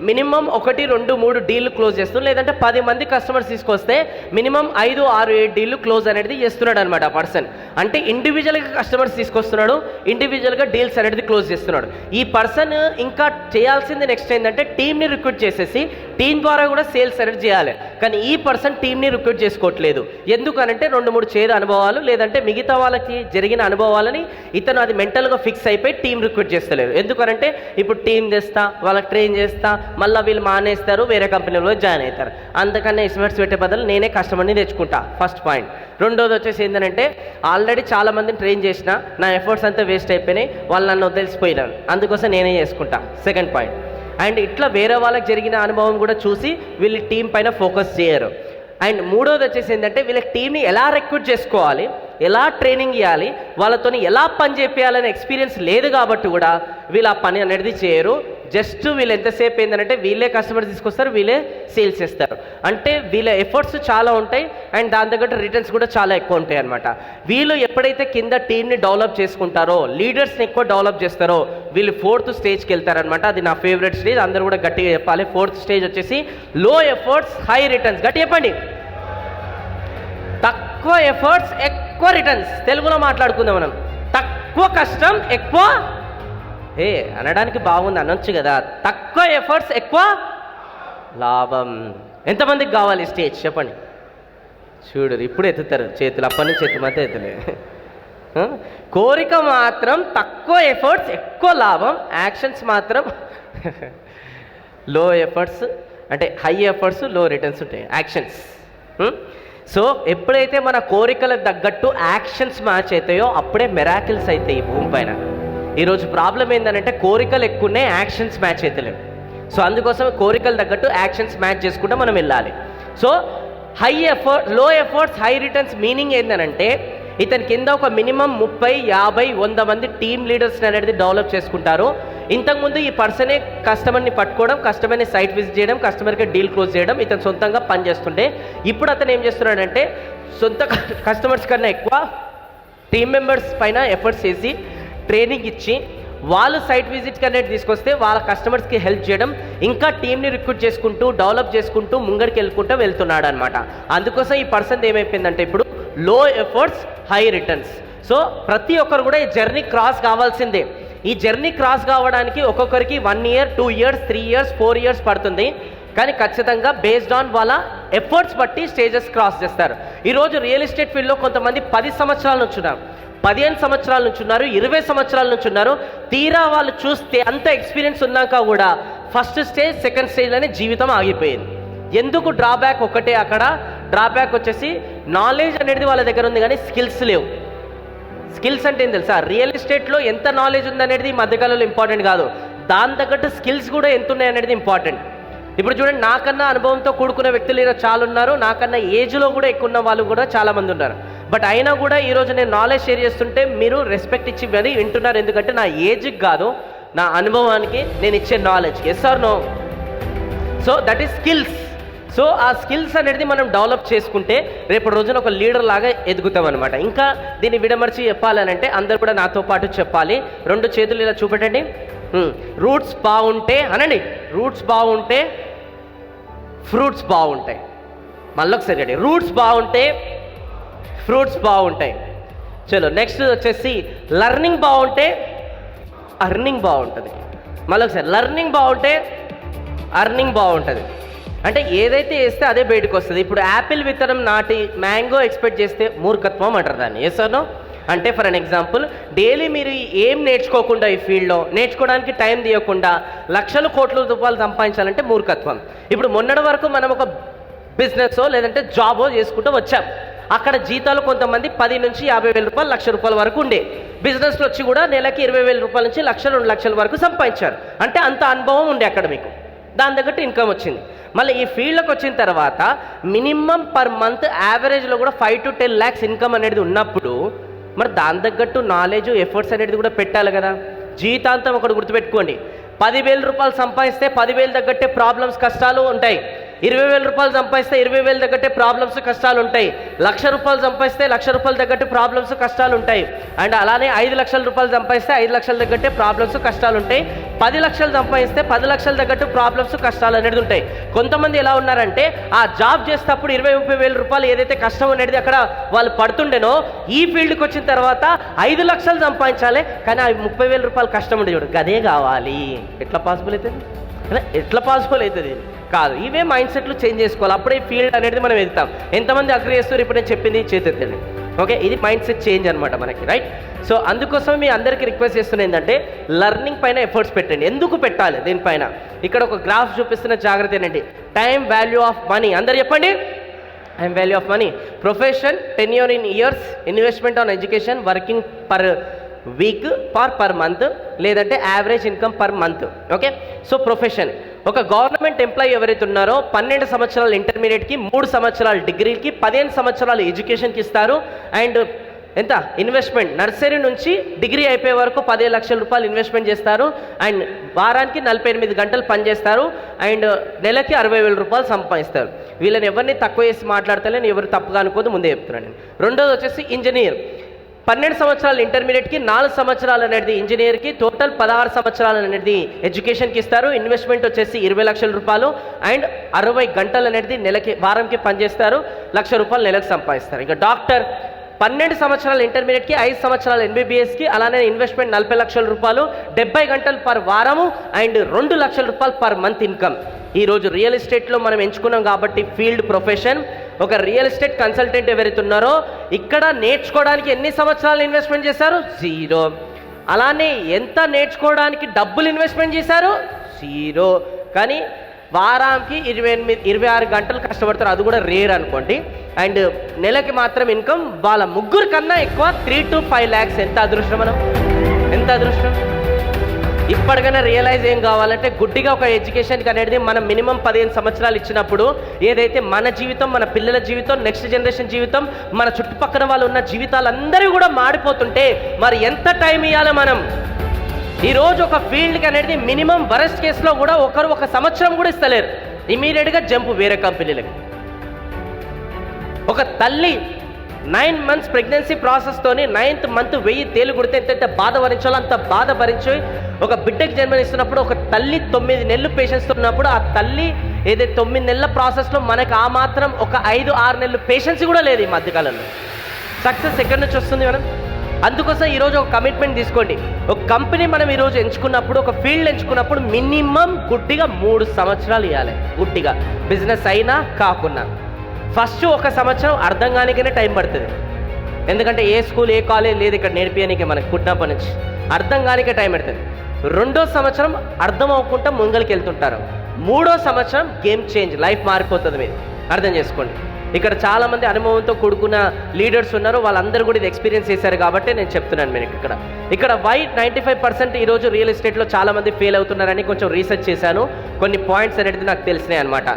మినిమం 1, 2, 3 డీళ్ళు క్లోజ్ చేస్తున్నాడు, లేదంటే 10 మంది కస్టమర్స్ తీసుకొస్తే మినిమం 5, 6, 7 డీళ్ళు క్లోజ్ అనేది చేస్తున్నాడు అనమాట ఆ పర్సన్. అంటే ఇండివిజువల్గా కస్టమర్స్ తీసుకొస్తున్నాడు, ఇండివిజువల్గా డీల్స్ అనేది క్లోజ్ చేస్తున్నాడు. ఈ పర్సన్ ఇంకా చేయాల్సింది నెక్స్ట్ ఏంటంటే టీమ్ని రిక్రూట్ చేసేసి టీం ద్వారా కూడా సేల్స్ అనేది చేయాలి. కానీ ఈ పర్సన్ టీమ్ని రిక్రూట్ చేసుకోవట్లేదు. ఎందుకనంటే 2-3 చేదు అనుభవాలు, లేదంటే మిగతా వాళ్ళకి జరిగిన అనుభవాలని ఇతను అది మెంటల్గా ఫిక్స్ అయిపోయి టీం రిక్రూట్ చేస్తలేరు. ఎందుకనంటే ఇప్పుడు టీం చేస్తా, వాళ్ళకి ట్రైన్ చేస్తా, మళ్ళీ వీళ్ళు మానేస్తారు, వేరే కంపెనీలో జాయిన్ అవుతారు. అందుకనే ఎస్టిమేట్స్ పెట్టే బదులు నేనే కస్టమర్ని తెచ్చుకుంటా, ఫస్ట్ పాయింట్. రెండోది వచ్చేసి ఏంటంటే ఆల్రెడీ చాలా మందిని ట్రైన్ చేసిన, నా ఎఫర్ట్స్ అంతా వేస్ట్ అయిపోయినాయి, వాళ్ళు నన్ను వదిలిసిపోయినారు, అందుకోసం నేనే చేసుకుంటా, సెకండ్ పాయింట్. అండ్ ఇట్లా వేరే వాళ్ళకి జరిగిన అనుభవం కూడా చూసి వీళ్ళు టీం పైన ఫోకస్ చేయరు. అండ్ మూడోది వచ్చేసి ఏంటంటే వీళ్ళ టీంని ఎలా రిక్రూట్ చేసుకోవాలి, ఎలా ట్రైనింగ్ ఇవ్వాలి, వాళ్ళతో ఎలా పని చేయాలనే ఎక్స్పీరియన్స్ లేదు కాబట్టి కూడా వీళ్ళు ఆ పని అనేది చేయరు, జస్ట్ వీళ్ళు ఎంతసేపు ఏంటంటే వీళ్ళే కస్టమర్స్ తీసుకొస్తారు, వీళ్ళే సేల్స్ చేస్తారు. అంటే వీళ్ళ ఎఫర్ట్స్ చాలా ఉంటాయి అండ్ దాని తగ్గట్టు రిటర్న్స్ కూడా చాలా ఎక్కువ ఉంటాయి అనమాట. వీళ్ళు ఎప్పుడైతే కింద టీంని డెవలప్ చేసుకుంటారో, లీడర్స్ని ఎక్కువ డెవలప్ చేస్తారో, వీళ్ళు 4th స్టేజ్కి వెళ్తారనమాట. అది నా ఫేవరెట్ స్టేజ్, అందరూ కూడా గట్టిగా చెప్పాలి. 4th స్టేజ్ వచ్చేసి లో ఎఫర్ట్స్ హై రిటర్న్స్. గట్టి చెప్పండి. తక్కువ ఎఫర్ట్స్ ఎక్కువ రిటర్న్స్. తెలుగులో మాట్లాడుకుందాం మనం. తక్కువ కష్టం ఎక్కువ అనడానికి బాగుంది, అనొచ్చు కదా. తక్కువ ఎఫర్ట్స్ ఎక్కువ లాభం. ఎంతమందికి కావాలి స్టేజ్ చెప్పండి. చూడు ఇప్పుడు ఎత్తుతారు చేతులు, అప్పటి నుంచి ఎత్తుమంటే ఎత్తులే. కోరిక మాత్రం తక్కువ ఎఫర్ట్స్ ఎక్కువ లాభం, యాక్షన్స్ మాత్రం లో ఎఫర్ట్స్ అంటే హై ఎఫర్ట్స్ లో రిటర్న్స్ ఉంటాయి యాక్షన్స్. సో ఎప్పుడైతే మన కోరికలకు తగ్గట్టు యాక్షన్స్ మ్యాచ్ అవుతాయో అప్పుడే మెరాకిల్స్ అవుతాయి ఈ భూమి పైన. ఈరోజు ప్రాబ్లం ఏంటంటే కోరికలు ఎక్కువ ఉన్నాయి, యాక్షన్స్ మ్యాచ్ అవుతలేవు. సో అందుకోసం కోరికలు తగ్గట్టు యాక్షన్స్ మ్యాచ్ చేసుకుంటూ మనం వెళ్ళాలి. సో లో ఎఫర్ట్స్ హై రిటర్న్స్ మీనింగ్ ఏంటంటే ఇతని కింద ఒక మినిమం 30, 50, 100 మంది టీమ్ లీడర్స్ని అనేది డెవలప్ చేసుకుంటారు. ఇంతకుముందు ఈ పర్సనే కస్టమర్ని పట్టుకోవడం, కస్టమర్ని సైట్ విజిట్ చేయడం, కస్టమర్కి డీల్ క్లోజ్ చేయడం ఇతను సొంతంగా పనిచేస్తుంటే, ఇప్పుడు అతను ఏం చేస్తున్నాడంటే సొంత కస్టమర్స్ కన్నా ఎక్కువ టీమ్ మెంబర్స్ పైన ఎఫర్ట్స్ చేసి ట్రైనింగ్ ఇచ్చి వాళ్ళు సైట్ విజిట్కి అనేది తీసుకొస్తే వాళ్ళ కస్టమర్స్కి హెల్ప్ చేయడం, ఇంకా టీమ్ని రిక్రూట్ చేసుకుంటూ డెవలప్ చేసుకుంటూ ముంగడికి వెళ్ళుకుంటూ వెళ్తున్నాడు అనమాట. అందుకోసం ఈ పర్సన్ ఏమైపోయిందంటే ఇప్పుడు లో ఎఫర్ట్స్ హై రిటర్న్స్. సో ప్రతి ఒక్కరు కూడా ఈ జర్నీ క్రాస్ కావాల్సిందే. ఈ జర్నీ క్రాస్ కావడానికి ఒక్కొక్కరికి 1 year, 2 years, 3 years, 4 years పడుతుంది. కానీ ఖచ్చితంగా బేస్డ్ ఆన్ వాళ్ళ ఎఫర్ట్స్ బట్టి స్టేజెస్ క్రాస్ చేస్తారు. ఈరోజు రియల్ ఎస్టేట్ ఫీల్డ్లో కొంతమంది 10 సంవత్సరాల నుంచి ఉన్నారు, 15 సంవత్సరాల నుంచి ఉన్నారు, 20 సంవత్సరాల నుంచి ఉన్నారు. తీరా వాళ్ళు చూస్తే అంత ఎక్స్పీరియన్స్ ఉన్నాక కూడా ఫస్ట్ స్టేజ్, సెకండ్ స్టేజ్లోనే జీవితం ఆగిపోయింది. ఎందుకు? డ్రాబ్యాక్ ఒకటే. అక్కడ డ్రాబ్యాక్ వచ్చేసి నాలెడ్జ్ అనేది వాళ్ళ దగ్గర ఉంది కానీ స్కిల్స్ లేవు. స్కిల్స్ అంటే ఏం తెలుసా? రియల్ ఎస్టేట్లో ఎంత నాలెడ్జ్ ఉందనేది ఈ మధ్యకాలంలో ఇంపార్టెంట్ కాదు, దాని తగ్గట్టు స్కిల్స్ కూడా ఎంత ఉన్నాయి అనేది ఇంపార్టెంట్. ఇప్పుడు చూడండి, నాకన్నా అనుభవంతో కూడుకున్న వ్యక్తులు ఈరోజు చాలా ఉన్నారు, నాకన్నా ఏజ్లో కూడా ఎక్కువ ఉన్న వాళ్ళు కూడా చాలామంది ఉన్నారు. బట్ అయినా కూడా ఈరోజు నేను నాలెడ్జ్ షేర్ చేస్తుంటే మీరు రెస్పెక్ట్ ఇచ్చి మరీ వింటున్నారు. ఎందుకంటే నా ఏజ్కి కాదు, నా అనుభవానికి నేను ఇచ్చే knowledge. Yes or no? So that is skills. So ఆ స్కిల్స్ అనేది మనం డెవలప్ చేసుకుంటే రేపు రోజున ఒక లీడర్ లాగా ఎదుగుతాం అనమాట. ఇంకా దీన్ని విడమర్చి చెప్పాలనంటే అందరు కూడా నాతో పాటు చెప్పాలి. 2 చేతులు ఇలా చూపెట్టండి. రూట్స్ బాగుంటే అనండి, రూట్స్ బాగుంటే ఫ్రూట్స్ బాగుంటాయి. మళ్ళీ ఒకసారి అండి, రూట్స్ బాగుంటే ఫ్రూట్స్ బాగుంటాయి. చలో నెక్స్ట్ వచ్చేసి లర్నింగ్ బాగుంటే అర్నింగ్ బాగుంటుంది. మళ్ళీ ఒకసారి, లర్నింగ్ బాగుంటే అర్నింగ్ బాగుంటుంది. అంటే ఏదైతే వేస్తే అదే బయటకు వస్తుంది. ఇప్పుడు యాపిల్ విత్తనం నాటి మ్యాంగో ఎక్స్పెక్ట్ చేస్తే మూర్ఖత్వం అంటారు దాన్ని. ఎస్ఆర్నో? అంటే ఫర్ అన్ ఎగ్జాంపుల్, డైలీ మీరు ఏం నేర్చుకోకుండా ఈ ఫీల్డ్లో నేర్చుకోవడానికి టైం తీయకుండా లక్షల కోట్ల రూపాయలు సంపాదించాలంటే మూర్ఖత్వం. ఇప్పుడు మొన్నటి వరకు మనం ఒక బిజినెస్ లేదంటే జాబో చేసుకుంటూ వచ్చాం. అక్కడ జీతాలు కొంతమంది 10 నుంచి 50,000 రూపాయలు, 1,00,000 రూపాయల వరకు ఉండే. బిజినెస్లో వచ్చి కూడా నెలకి 20,000 రూపాయల నుంచి 1,00,000, 2 లక్షల వరకు సంపాదించారు. అంటే అంత అనుభవం ఉండే అక్కడ మీకు, దాని తగ్గట్టు ఇన్కమ్ వచ్చింది. మళ్ళీ ఈ ఫీల్డ్లోకి వచ్చిన తర్వాత మినిమం పర్ మంత్ యావరేజ్లో కూడా 5 to 10 lakhs ఇన్కమ్ అనేది ఉన్నప్పుడు మరి దాని తగ్గట్టు నాలెడ్జ్, ఎఫర్ట్స్ అనేది కూడా పెట్టాలి కదా. జీవితాంతం ఒకటి గుర్తుపెట్టుకోండి, 10,000 రూపాయలు సంపాదిస్తే 10,000 తగ్గట్టే ప్రాబ్లమ్స్, కష్టాలు ఉంటాయి. 20,000 రూపాయలు సంపాదిస్తే 20,000 తగ్గట్టే ప్రాబ్లమ్స్, కష్టాలు ఉంటాయి. 1,00,000 రూపాయలు సంపాదిస్తే 1,00,000 రూపాయలు తగ్గట్టు ప్రాబ్లమ్స్, కష్టాలు ఉంటాయి. అండ్ అలానే 5 లక్షల రూపాయలు సంపాదిస్తే 5 లక్షల తగ్గట్టే ప్రాబ్లమ్స్, కష్టాలు ఉంటాయి. 10 లక్షలు సంపాదిస్తే 10 లక్షల తగ్గట్టు ప్రాబ్లమ్స్, కష్టాలు అనేది ఉంటాయి. కొంతమంది ఎలా ఉన్నారంటే ఆ జాబ్ చేసేటప్పుడు 20-30,000 రూపాయలు ఏదైతే కష్టం అనేది అక్కడ వాళ్ళు పడుతుండేనో, ఈ ఫీల్డ్కి వచ్చిన తర్వాత 5 లక్షలు సంపాదించాలి కానీ ఆ 30,000 రూపాయలు కష్టం ఉండే చూడు, అదే కావాలి. ఎట్లా పాసిబుల్ అవుతుంది? ఎట్లా పాసిబుల్ అవుతుంది? కాదు. ఇవే మైండ్ సెట్లు చేంజ్ చేసుకోవాలి, అప్పుడే ఫీల్డ్ అనేది మనం ఎదుగుతాం. ఎంతమంది అగ్రి చేస్తారు? ఇప్పుడు నేను చెప్పింది చేతెత్తండి. ఓకే, ఇది మైండ్ సెట్ చేంజ్ అనమాట మనకి, రైట్? సో అందుకోసం మీ అందరికీ రిక్వెస్ట్ చేస్తున్నా ఏంటంటే లర్నింగ్ పైన ఎఫర్ట్స్ పెట్టండి. ఎందుకు పెట్టాలి దీనిపైన? ఇక్కడ ఒక గ్రాఫ్ చూపిస్తున్న జాగ్రత్త ఏంటంటే టైం వాల్యూ ఆఫ్ మనీ. అందరు చెప్పండి. Time value of money. Profession, tenure in years, investment on education, working per week per month, లేదంటే average income per month. Okay, so profession. ఒక గవర్నమెంట్ ఎంప్లాయీ ఎవరైతే ఉన్నారో 12 సంవత్సరాలు ఇంటర్మీడియట్కి, 3 సంవత్సరాలు డిగ్రీకి, 15 సంవత్సరాలు ఎడ్యుకేషన్కి ఇస్తారు. అండ్ ఎంత ఇన్వెస్ట్మెంట్ నర్సరీ నుంచి డిగ్రీ అయిపోయే వరకు 15 లక్షల రూపాయలు ఇన్వెస్ట్మెంట్ చేస్తారు. అండ్ వారానికి 48 గంటలు పనిచేస్తారు. అండ్ నెలకి 60,000 రూపాయలు సంపాదిస్తారు. వీళ్ళని ఎవరిని తక్కువ చేసి మాట్లాడతలేని, ఎవరు తప్పుగా అనుకోదు, ముందే చెప్తున్నాను నేను. రెండోది వచ్చేసి ఇంజనీర్. 12 సంవత్సరాలు ఇంటర్మీడియట్కి, 4 సంవత్సరాలు అనేది ఇంజనీర్కి, టోటల్ 16 సంవత్సరాలు అనేది ఎడ్యుకేషన్కి ఇస్తారు. ఇన్వెస్ట్మెంట్ వచ్చేసి 20 లక్షల రూపాయలు. అండ్ 60 గంటలు అనేది నెలకి వారంకి పనిచేస్తారు. 1 లక్ష రూపాయలు నెలకు సంపాదిస్తారు. ఇక డాక్టర్ 12 సంవత్సరాలు ఇంటర్మీడియట్కి, 5 సంవత్సరాలు ఎంబీబీఎస్కి, అలానే ఇన్వెస్ట్మెంట్ 40 లక్షల రూపాయలు, 70 గంటలు పర్ వారము. అండ్ 2 లక్షల రూపాయలు పర్ మంత్ ఇన్కమ్. ఈరోజు రియల్ ఎస్టేట్లో మనం ఎంచుకున్నాం కాబట్టి ఫీల్డ్ ప్రొఫెషన్. ఒక రియల్ ఎస్టేట్ కన్సల్టెంట్ ఎవరైతే ఉన్నారో ఇక్కడ నేర్చుకోవడానికి ఎన్ని సంవత్సరాలు ఇన్వెస్ట్మెంట్ చేశారు? 0. అలానే ఎంత నేర్చుకోవడానికి డబ్బులు ఇన్వెస్ట్మెంట్ చేశారు? 0. కానీ వారానికి 26 గంటలు కష్టపడతారు, అది కూడా రేర్ అనుకోండి. అండ్ నెలకి మాత్రం ఇన్కమ్ వాళ్ళ ముగ్గురు కన్నా ఎక్కువ 3 to 5 lakhs. ఎంత అదృష్టం మనం, ఎంత అదృష్టం. ఇప్పటికైనా రియలైజ్ ఏం కావాలంటే గుడ్డిగా ఒక ఎడ్యుకేషన్కి అనేది మనం మినిమం 15 సంవత్సరాలు ఇచ్చినప్పుడు ఏదైతే మన జీవితం, మన పిల్లల జీవితం, నెక్స్ట్ జనరేషన్ జీవితం, మన చుట్టుపక్కల వాళ్ళు ఉన్న జీవితాలందరూ కూడా మాడిపోతుంటే మరి ఎంత టైం ఇవ్వాలి మనం? ఈరోజు ఒక ఫీల్డ్కి అనేది మినిమం వరస్ట్ కేసులో కూడా ఒకరు 1 సంవత్సరం కూడా ఇస్తలేరు. ఇమీడియట్గా జంప్ వేరే కంపెనీలకి. ఒక తల్లి 9 months ప్రెగ్నెన్సీ ప్రాసెస్తోని 9th month 1000 తేలు కుడితే ఎంతైతే బాధ భరించాలో అంత బాధ భరించి ఒక బిడ్డకి జన్మనిస్తున్నప్పుడు, ఒక తల్లి 9 నెలలు పేషెన్స్తో ఉన్నప్పుడు, ఆ తల్లి ఏదైతే 9 నెలల ప్రాసెస్లో మనకు ఆ మాత్రం ఒక 5-6 నెలలు పేషెన్స్ కూడా లేదు ఈ మధ్యకాలంలో. సక్సెస్ ఎక్కడి నుంచి వస్తుంది మనం? అందుకోసం ఈరోజు ఒక కమిట్మెంట్ తీసుకోండి. ఒక కంపెనీ మనం ఈరోజు ఎంచుకున్నప్పుడు, ఒక ఫీల్డ్ ఎంచుకున్నప్పుడు మినిమం గుడ్డిగా 3 సంవత్సరాలు ఇవ్వాలి. గుడ్డిగా బిజినెస్ అయినా కాకున్నా ఫస్ట్ 1 సంవత్సరం అర్థం కానికనే టైం పడుతుంది. ఎందుకంటే ఏ స్కూల్, ఏ కాలేజ్ లేదు ఇక్కడ నేర్పియడానికి. మనకు పుట్టినప్పటి నుంచి అర్థం కానికే టైం పడుతుంది. 2వ సంవత్సరం అర్థం అవ్వకుండా ముంగలికి వెళ్తుంటారు. 3వ సంవత్సరం గేమ్ చేంజ్, లైఫ్ మారిపోతుంది. మీరు అర్థం చేసుకోండి. ఇక్కడ చాలామంది అనుభవంతో కూడుకున్న లీడర్స్ ఉన్నారు, వాళ్ళందరూ కూడా ఇది ఎక్స్పీరియన్స్ చేశారు కాబట్టి నేను చెప్తున్నాను. మీరు ఇక్కడ వై 95% ఈరోజు రియల్ ఎస్టేట్లో చాలామంది ఫెయిల్ అవుతున్నారని కొంచెం రీసెర్చ్ చేశాను. కొన్ని పాయింట్స్ అనేది నాకు తెలిసినాయి అనమాట.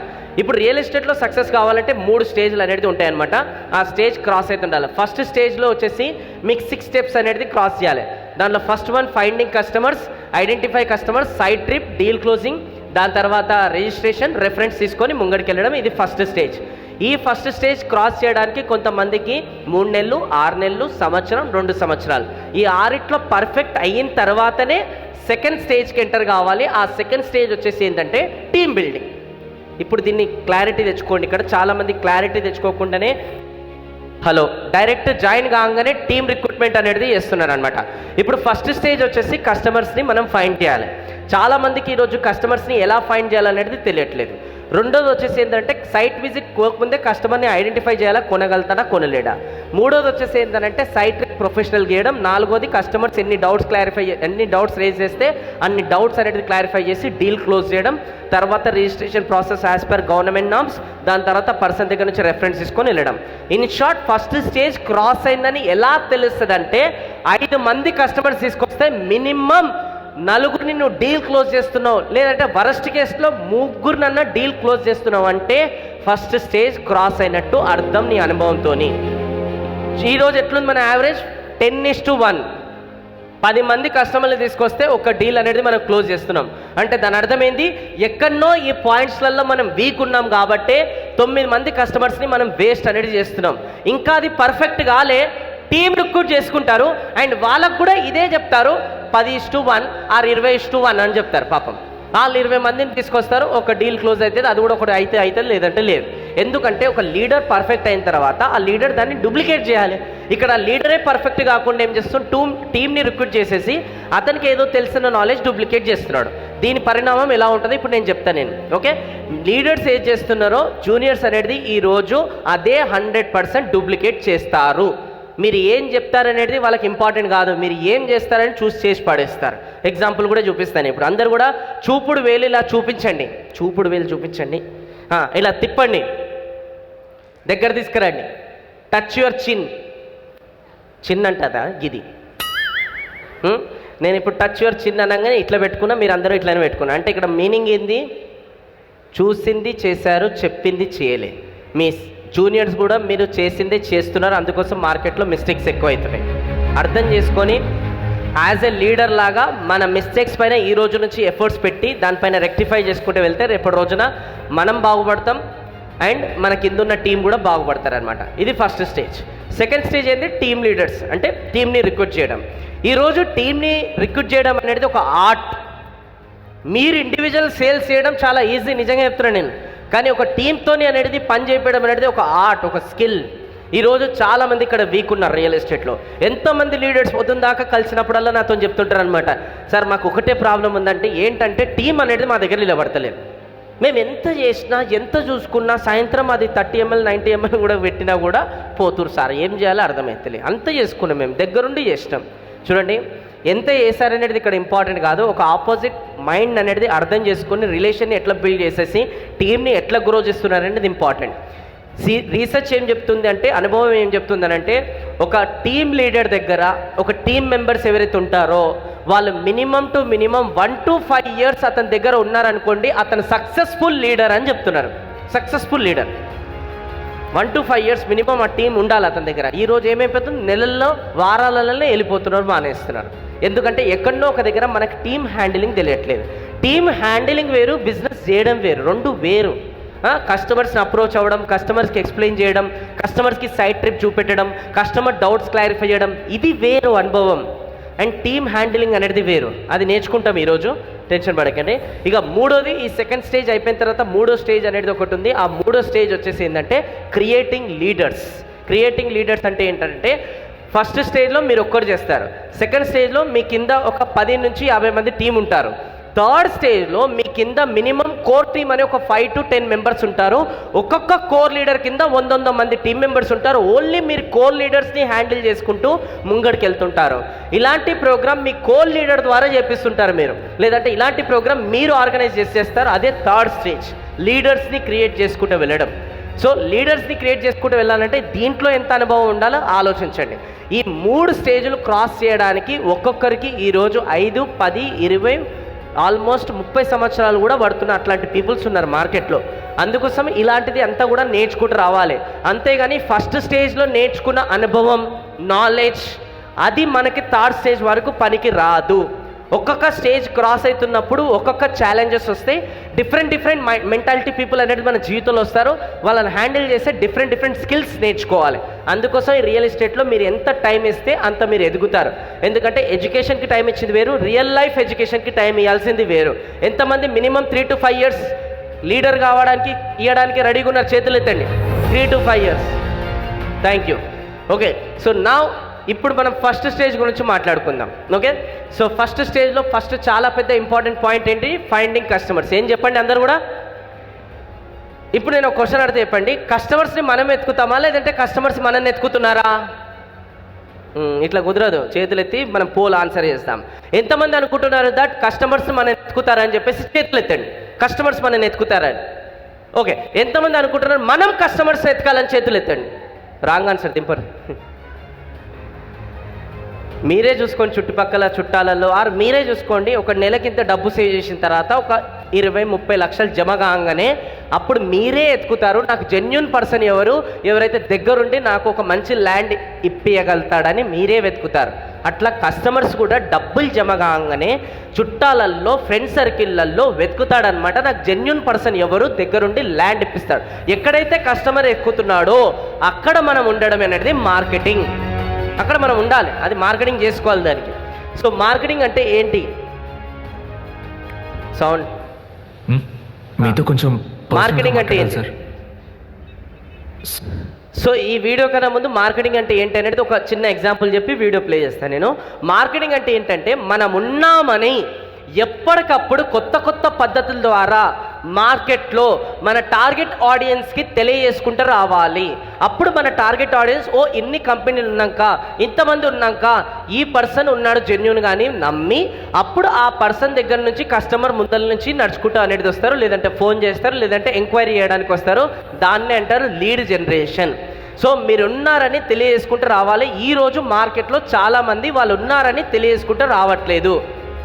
ఇప్పుడు రియల్ ఎస్టేట్లో సక్సెస్ కావాలంటే 3 స్టేజ్లు అనేది ఉంటాయన్నమాట. ఆ స్టేజ్ క్రాస్ అయితే ఉండాలి. ఫస్ట్ స్టేజ్లో వచ్చేసి మీకు 6 steps అనేది క్రాస్ చేయాలి. దాంట్లో first one finding customers, identify customers, side trip, deal closing, దాని తర్వాత రిజిస్ట్రేషన్, రెఫరెన్స్ తీసుకొని ముంగడికి వెళ్ళడం. ఇది ఫస్ట్ స్టేజ్. ఈ ఫస్ట్ స్టేజ్ క్రాస్ చేయడానికి కొంతమందికి 3 నెలలు, 6 నెలలు, సంవత్సరం, 2 సంవత్సరాలు. ఈ 6 పర్ఫెక్ట్ అయిన తర్వాతనే సెకండ్ స్టేజ్కి ఎంటర్ కావాలి. ఆ సెకండ్ స్టేజ్ వచ్చేసి ఏంటంటే టీమ్ బిల్డింగ్. ఇప్పుడు దీన్ని క్లారిటీ తెచ్చుకోండి. ఇక్కడ చాలామంది క్లారిటీ తెచ్చుకోకుండానే డైరెక్ట్ జాయిన్ కాగానే టీమ్ రిక్రూట్మెంట్ అనేది చేస్తున్నారు అనమాట. ఇప్పుడు ఫస్ట్ స్టేజ్ వచ్చేసి కస్టమర్స్ని మనం ఫైండ్ చేయాలి. చాలామందికి ఈరోజు కస్టమర్స్ని ఎలా ఫైండ్ చేయాలనేది తెలియట్లేదు. రెండోది వచ్చేసి ఏంటంటే సైట్ విజిట్ కోకముందే కస్టమర్ని ఐడెంటిఫై చేయాలా, కొనగలుగుతాడా, కొనలేడా. మూడోది వచ్చేసి ఏంటంటే సైట్ ప్రొఫెషనల్ గీయడం. నాలుగోది కస్టమర్స్ ఎన్ని డౌట్స్ రేజ్ చేస్తే అన్ని డౌట్స్ అనేది క్లారిఫై చేసి డీల్ క్లోజ్ చేయడం. తర్వాత registration process as per government norms. దాని తర్వాత పర్సన్ దగ్గర నుంచి రెఫరెన్స్ తీసుకొని వెళ్ళడం. In short first stage cross అయిందని ఎలా తెలుస్తుంది అంటే 5 మంది కస్టమర్స్ తీసుకొస్తే మినిమం 4 నువ్వు డీల్ క్లోజ్ చేస్తున్నావు, లేదంటే వరస్ట్ కేసులో 3 డీల్ క్లోజ్ చేస్తున్నావు అంటే ఫస్ట్ స్టేజ్ క్రాస్ అయినట్టు అర్థం నీ అనుభవంతో. ఈరోజు ఎట్లుంది మన యావరేజ్ 10:1. 10 మంది కస్టమర్లు తీసుకొస్తే ఒక డీల్ అనేది మనం క్లోజ్ చేస్తున్నాం అంటే దాని అర్థం ఏంది? ఎక్కడనో ఈ పాయింట్స్లలో మనం వీక్ ఉన్నాం కాబట్టి 9 మంది కస్టమర్స్ని మనం వేస్ట్ అనేది చేస్తున్నాం. ఇంకా అది పర్ఫెక్ట్ కాలే, టీమ్ రిక్రూట్ చేసుకుంటారు అండ్ వాళ్ళకు కూడా ఇదే చెప్తారు 10:1 ఆర్ 20:1 అని చెప్తారు. పాపం వాళ్ళు 20 మందిని తీసుకొస్తారు, ఒక డీల్ క్లోజ్ అవుతుంది. అది కూడా ఒకటి అయితే లేదంటే లేదు. ఎందుకంటే ఒక లీడర్ పర్ఫెక్ట్ అయిన తర్వాత ఆ లీడర్ దాన్ని డూప్లికేట్ చేయాలి. ఇక్కడ లీడరే పర్ఫెక్ట్ కాకుండా ఏం చేస్తున్నాడు, టీమ్ని రిక్రూట్ చేసేసి అతనికి ఏదో తెలిసిన నాలెడ్జ్ డూప్లికేట్ చేస్తున్నాడు. దీని పరిణామం ఎలా ఉంటుందో ఇప్పుడు నేను చెప్తాను. ఓకే, లీడర్స్ ఏం చేస్తున్నారో జూనియర్స్ అనేది ఈరోజు అదే 100% డూప్లికేట్ చేస్తారు. మీరు ఏం చెప్తారనేది వాళ్ళకి ఇంపార్టెంట్ కాదు, మీరు ఏం చేస్తారని చేసి పడేస్తారు. ఎగ్జాంపుల్ కూడా చూపిస్తాను. ఇప్పుడు అందరు కూడా చూపుడు వేలు ఇలా చూపించండి, చూపుడు వేలు చూపించండి, ఇలా తిప్పండి, దగ్గర తీసుకురండి. టచ్ యువర్ చిన్ అంటదా ఇది. నేను ఇప్పుడు టచ్ యువర్ చిన్ అనగానే ఇట్లా పెట్టుకున్నా, మీరు అందరూ ఇట్లానే పెట్టుకున్నా. అంటే ఇక్కడ మీనింగ్ ఏంది? చూసింది చేశారు, చెప్పింది చేయలే. మీ జూనియర్స్ కూడా మీరు చేసిందే చేస్తున్నారు, అందుకోసం మార్కెట్లో మిస్టేక్స్ ఎక్కువ అవుతున్నాయి. అర్థం చేసుకొని యాజ్ ఎ లీడర్ లాగా మన మిస్టేక్స్ పైన ఈ రోజు నుంచి ఎఫర్ట్స్ పెట్టి దానిపైన రెక్టిఫై చేసుకుంటూ వెళ్తే రేపటి రోజున మనం బాగుపడతాం అండ్ మన కింద ఉన్న టీం కూడా బాగుపడతారు అనమాట. ఇది ఫస్ట్ స్టేజ్. సెకండ్ స్టేజ్ ఏంటి? టీమ్ లీడర్స్, అంటే టీంని రిక్రూట్ చేయడం. ఈరోజు టీంని రిక్రూట్ చేయడం అనేది ఒక ఆర్ట్. మీరు ఇండివిజువల్ సేల్స్ చేయడం చాలా ఈజీ, నిజంగా చెప్తున్నాను నేను. కానీ ఒక టీంతోని అనేది పని చేయడం అనేది ఒక ఆర్ట్, ఒక స్కిల్. ఈరోజు చాలామంది ఇక్కడ వీక్ ఉన్నారు రియల్ ఎస్టేట్లో. ఎంతోమంది లీడర్స్ పొద్దున్న దాకా కలిసినప్పుడల్లా నాతో చెప్తుంటారు అనమాట, సార్ మాకు ఒకటే ప్రాబ్లం ఉందంటే ఏంటంటే టీం అనేది మా దగ్గర నిలబడతలేదు. మేము ఎంత చేసినా ఎంత చూసుకున్నా సాయంత్రం అది 30 ml 90 ml కూడా పెట్టినా కూడా పోతురు సార్, ఏం చేయాలో అర్థమవుతలే. అంత చేసుకున్నాం, మేము దగ్గరుండి చేసినాం. చూడండి, ఎంత చేశారనేది ఇక్కడ ఇంపార్టెంట్ కాదు, ఒక ఆపోజిట్ మైండ్ అనేది అర్థం చేసుకుని రిలేషన్ని ఎట్లా బిల్డ్ చేసేసి టీంని ఎట్లా గ్రో చేస్తున్నారనేది ఇంపార్టెంట్. రీసెర్చ్ ఏం చెప్తుంది అంటే, అనుభవం ఏం చెప్తుంది అంటే, ఒక టీమ్ లీడర్ దగ్గర ఒక టీమ్ మెంబర్స్ ఎవరైతే ఉంటారో వాళ్ళు మినిమం 1 to 5 years అతని దగ్గర ఉన్నారనుకోండి, అతను సక్సెస్ఫుల్ లీడర్ అని చెప్తున్నారు. Successful leader 1 to 5 years minimum ఆ టీం ఉండాలి అతని దగ్గర. ఈరోజు ఏమైపోతుంది, నెలల్లో వారాలలోనే వెళ్ళిపోతున్నారు, మానేస్తున్నారు. ఎందుకంటే ఎక్కడో ఒక దగ్గర మనకి టీమ్ హ్యాండిలింగ్ తెలియట్లేదు. టీమ్ హ్యాండిలింగ్ వేరు, బిజినెస్ చేయడం వేరు, రెండు వేరు. కస్టమర్స్ని అప్రోచ్ అవ్వడం, కస్టమర్స్కి ఎక్స్ప్లెయిన్ చేయడం, కస్టమర్స్కి సైడ్ ట్రిప్ చూపెట్టడం, కస్టమర్ డౌట్స్ క్లారిఫై చేయడం, ఇది వేరు అనుభవం. అండ్ టీమ్ హ్యాండిలింగ్ అనేది వేరు, అది నేర్చుకుంటాం ఈరోజు, టెన్షన్ పడకండి. ఇక మూడోది, ఈ సెకండ్ స్టేజ్ అయిపోయిన తర్వాత మూడో స్టేజ్ అనేది ఒకటి ఉంది. ఆ మూడో స్టేజ్ వచ్చేసి ఏంటంటే క్రియేటింగ్ లీడర్స్. క్రియేటింగ్ లీడర్స్ అంటే ఏంటంటే, ఫస్ట్ స్టేజ్లో మీరు ఒక్కరు చేస్తారు, సెకండ్ స్టేజ్లో మీ కింద ఒక 10 నుంచి 50 మంది టీం ఉంటారు, థర్డ్ స్టేజ్లో మీ కింద మినిమం కోర్ టీమ్ అని ఒక 5 to 10 మెంబర్స్ ఉంటారు. ఒక్కొక్క కోర్ లీడర్ కింద 100 మంది టీం మెంబర్స్ ఉంటారు. ఓన్లీ మీరు కోర్ లీడర్స్ని హ్యాండిల్ చేసుకుంటూ ముంగడికి వెళ్తుంటారు. ఇలాంటి ప్రోగ్రామ్ మీ కోర్ లీడర్ ద్వారా చేపిస్తుంటారు మీరు, లేదంటే ఇలాంటి ప్రోగ్రామ్ మీరు ఆర్గనైజ్ చేస్తారు. అదే థర్డ్ స్టేజ్, లీడర్స్ని క్రియేట్ చేసుకుంటూ వెళ్ళడం. సో లీడర్స్ని క్రియేట్ చేసుకుంటూ వెళ్ళాలంటే దీంట్లో ఎంత అనుభవం ఉండాలో ఆలోచించండి. ఈ 3 స్టేజ్లు క్రాస్ చేయడానికి ఒక్కొక్కరికి ఈరోజు 5, 10, 20 ఆల్మోస్ట్ 30 సంవత్సరాలు కూడా పడుతున్న అట్లాంటి పీపుల్స్ ఉన్నారు మార్కెట్లో. అందుకోసం ఇలాంటిది అంతా కూడా నేర్చుకుంటూ రావాలి. అంతేగాని ఫస్ట్ స్టేజ్లో నేర్చుకున్న అనుభవం, నాలెడ్జ్ అది మనకి థర్డ్ స్టేజ్ వరకు పనికి రాదు. ఒక్కొక్క స్టేజ్ క్రాస్ అవుతున్నప్పుడు ఒక్కొక్క ఛాలెంజెస్ వస్తాయి. డిఫరెంట్ మెంటాలిటీ పీపుల్ అనేది మన జీవితంలో వస్తారు. వాళ్ళని హ్యాండిల్ చేసే డిఫరెంట్ స్కిల్స్ నేర్చుకోవాలి. అందుకోసం ఈ రియల్ ఎస్టేట్లో మీరు ఎంత టైం ఇస్తే అంత మీరు ఎదుగుతారు. ఎందుకంటే ఎడ్యుకేషన్కి టైం ఇచ్చింది వేరు, రియల్ లైఫ్ ఎడ్యుకేషన్కి టైం ఇవ్వాల్సింది వేరు. ఎంతమంది మినిమం 3 to 5 years లీడర్ ఇవ్వడానికి రెడీగా ఉన్నారు? చేతులు ఎత్తండి. 3 to 5 years. Thank you. Okay, so నా ఇప్పుడు మనం ఫస్ట్ స్టేజ్ గురించి మాట్లాడుకుందాం. ఓకే, సో ఫస్ట్ స్టేజ్లో ఫస్ట్ చాలా పెద్ద ఇంపార్టెంట్ పాయింట్ ఏంటి? Finding customers. ఏం చెప్పండి అందరు కూడా? ఇప్పుడు నేను ఒక క్వశ్చన్ అడిగితే చెప్పండి, కస్టమర్స్ని మనం ఎత్తుకుతామా లేదంటే కస్టమర్స్ మనల్ని ఎత్తుకుతున్నారా? ఇట్లా కుదరదు, చేతులు ఎత్తి మనం పోల్ ఆన్సర్ చేస్తాం. ఎంతమంది అనుకుంటున్నారు దట్ కస్టమర్స్ మనం ఎత్తుకుతారని చెప్పేసి చేతులు ఎత్తండి. కస్టమర్స్ మనల్ని ఎత్తుకుతారని. ఓకే, ఎంతమంది అనుకుంటున్నారు మనం కస్టమర్స్ ఎత్తుకాలని? చేతులు ఎత్తండి. రాంగ్ ఆన్సర్, దింపరు. మీరే చూసుకోండి, చుట్టుపక్కల చుట్టాలలో ఆర్ మీరే చూసుకోండి. ఒక నెలకింత డబ్బు సేవ్ చేసిన తర్వాత ఒక 20-30 లక్షలు జమ కాగానే అప్పుడు మీరే ఎత్తుకుతారు నాకు జెన్యూన్ పర్సన్ ఎవరైతే దగ్గరుండి నాకు ఒక మంచి ల్యాండ్ ఇప్పియగలుగుతాడని మీరే వెతుకుతారు. అట్లా కస్టమర్స్ కూడా డబ్బులు జమ కాగానే చుట్టాలల్లో, ఫ్రెండ్ సర్కిళ్ళల్లో వెతుకుతాడనమాట. నాకు జెన్యూన్ పర్సన్ ఎవరు దగ్గరుండి ల్యాండ్ ఇప్పిస్తాడు. ఎక్కడైతే కస్టమర్ ఎక్కుతున్నాడో అక్కడ మనం ఉండడం అనేది మార్కెటింగ్. అక్కడ మనం ఉండాలి, అది మార్కెటింగ్ చేసుకోవాలి దానికి. సో మార్కెటింగ్ అంటే ఏంటి? సౌండ్ మీతో కొంచెం మార్కెటింగ్ అంటే ఏంటి? సో ఈ వీడియో కన్నా ముందు మార్కెటింగ్ అంటే ఏంటి అనేది ఒక చిన్న ఎగ్జాంపుల్ చెప్పి వీడియో ప్లే చేస్తాను నేను. మార్కెటింగ్ అంటే ఏంటంటే మనం ఉన్నామని ఎప్పటికప్పుడు కొత్త పద్ధతుల ద్వారా మార్కెట్లో మన టార్గెట్ ఆడియన్స్కి తెలియజేసుకుంటూ రావాలి. అప్పుడు మన టార్గెట్ ఆడియన్స్ ఇన్ని కంపెనీలు ఉన్నాక, ఇంతమంది ఉన్నాక ఈ పర్సన్ ఉన్నాడు జెన్యూన్ కానీ నమ్మి అప్పుడు ఆ పర్సన్ దగ్గర నుంచి కస్టమర్ ముందల నుంచి నడుచుకుంటూ అనేది వస్తారు, లేదంటే ఫోన్ చేస్తారు, లేదంటే ఎంక్వైరీ చేయడానికి వస్తారు. దాన్నే అంటారు లీడ్ జనరేషన్. సో మీరు ఉన్నారని తెలియజేసుకుంటూ రావాలి. ఈరోజు మార్కెట్లో చాలామంది వాళ్ళు ఉన్నారని తెలియజేసుకుంటూ రావట్లేదు.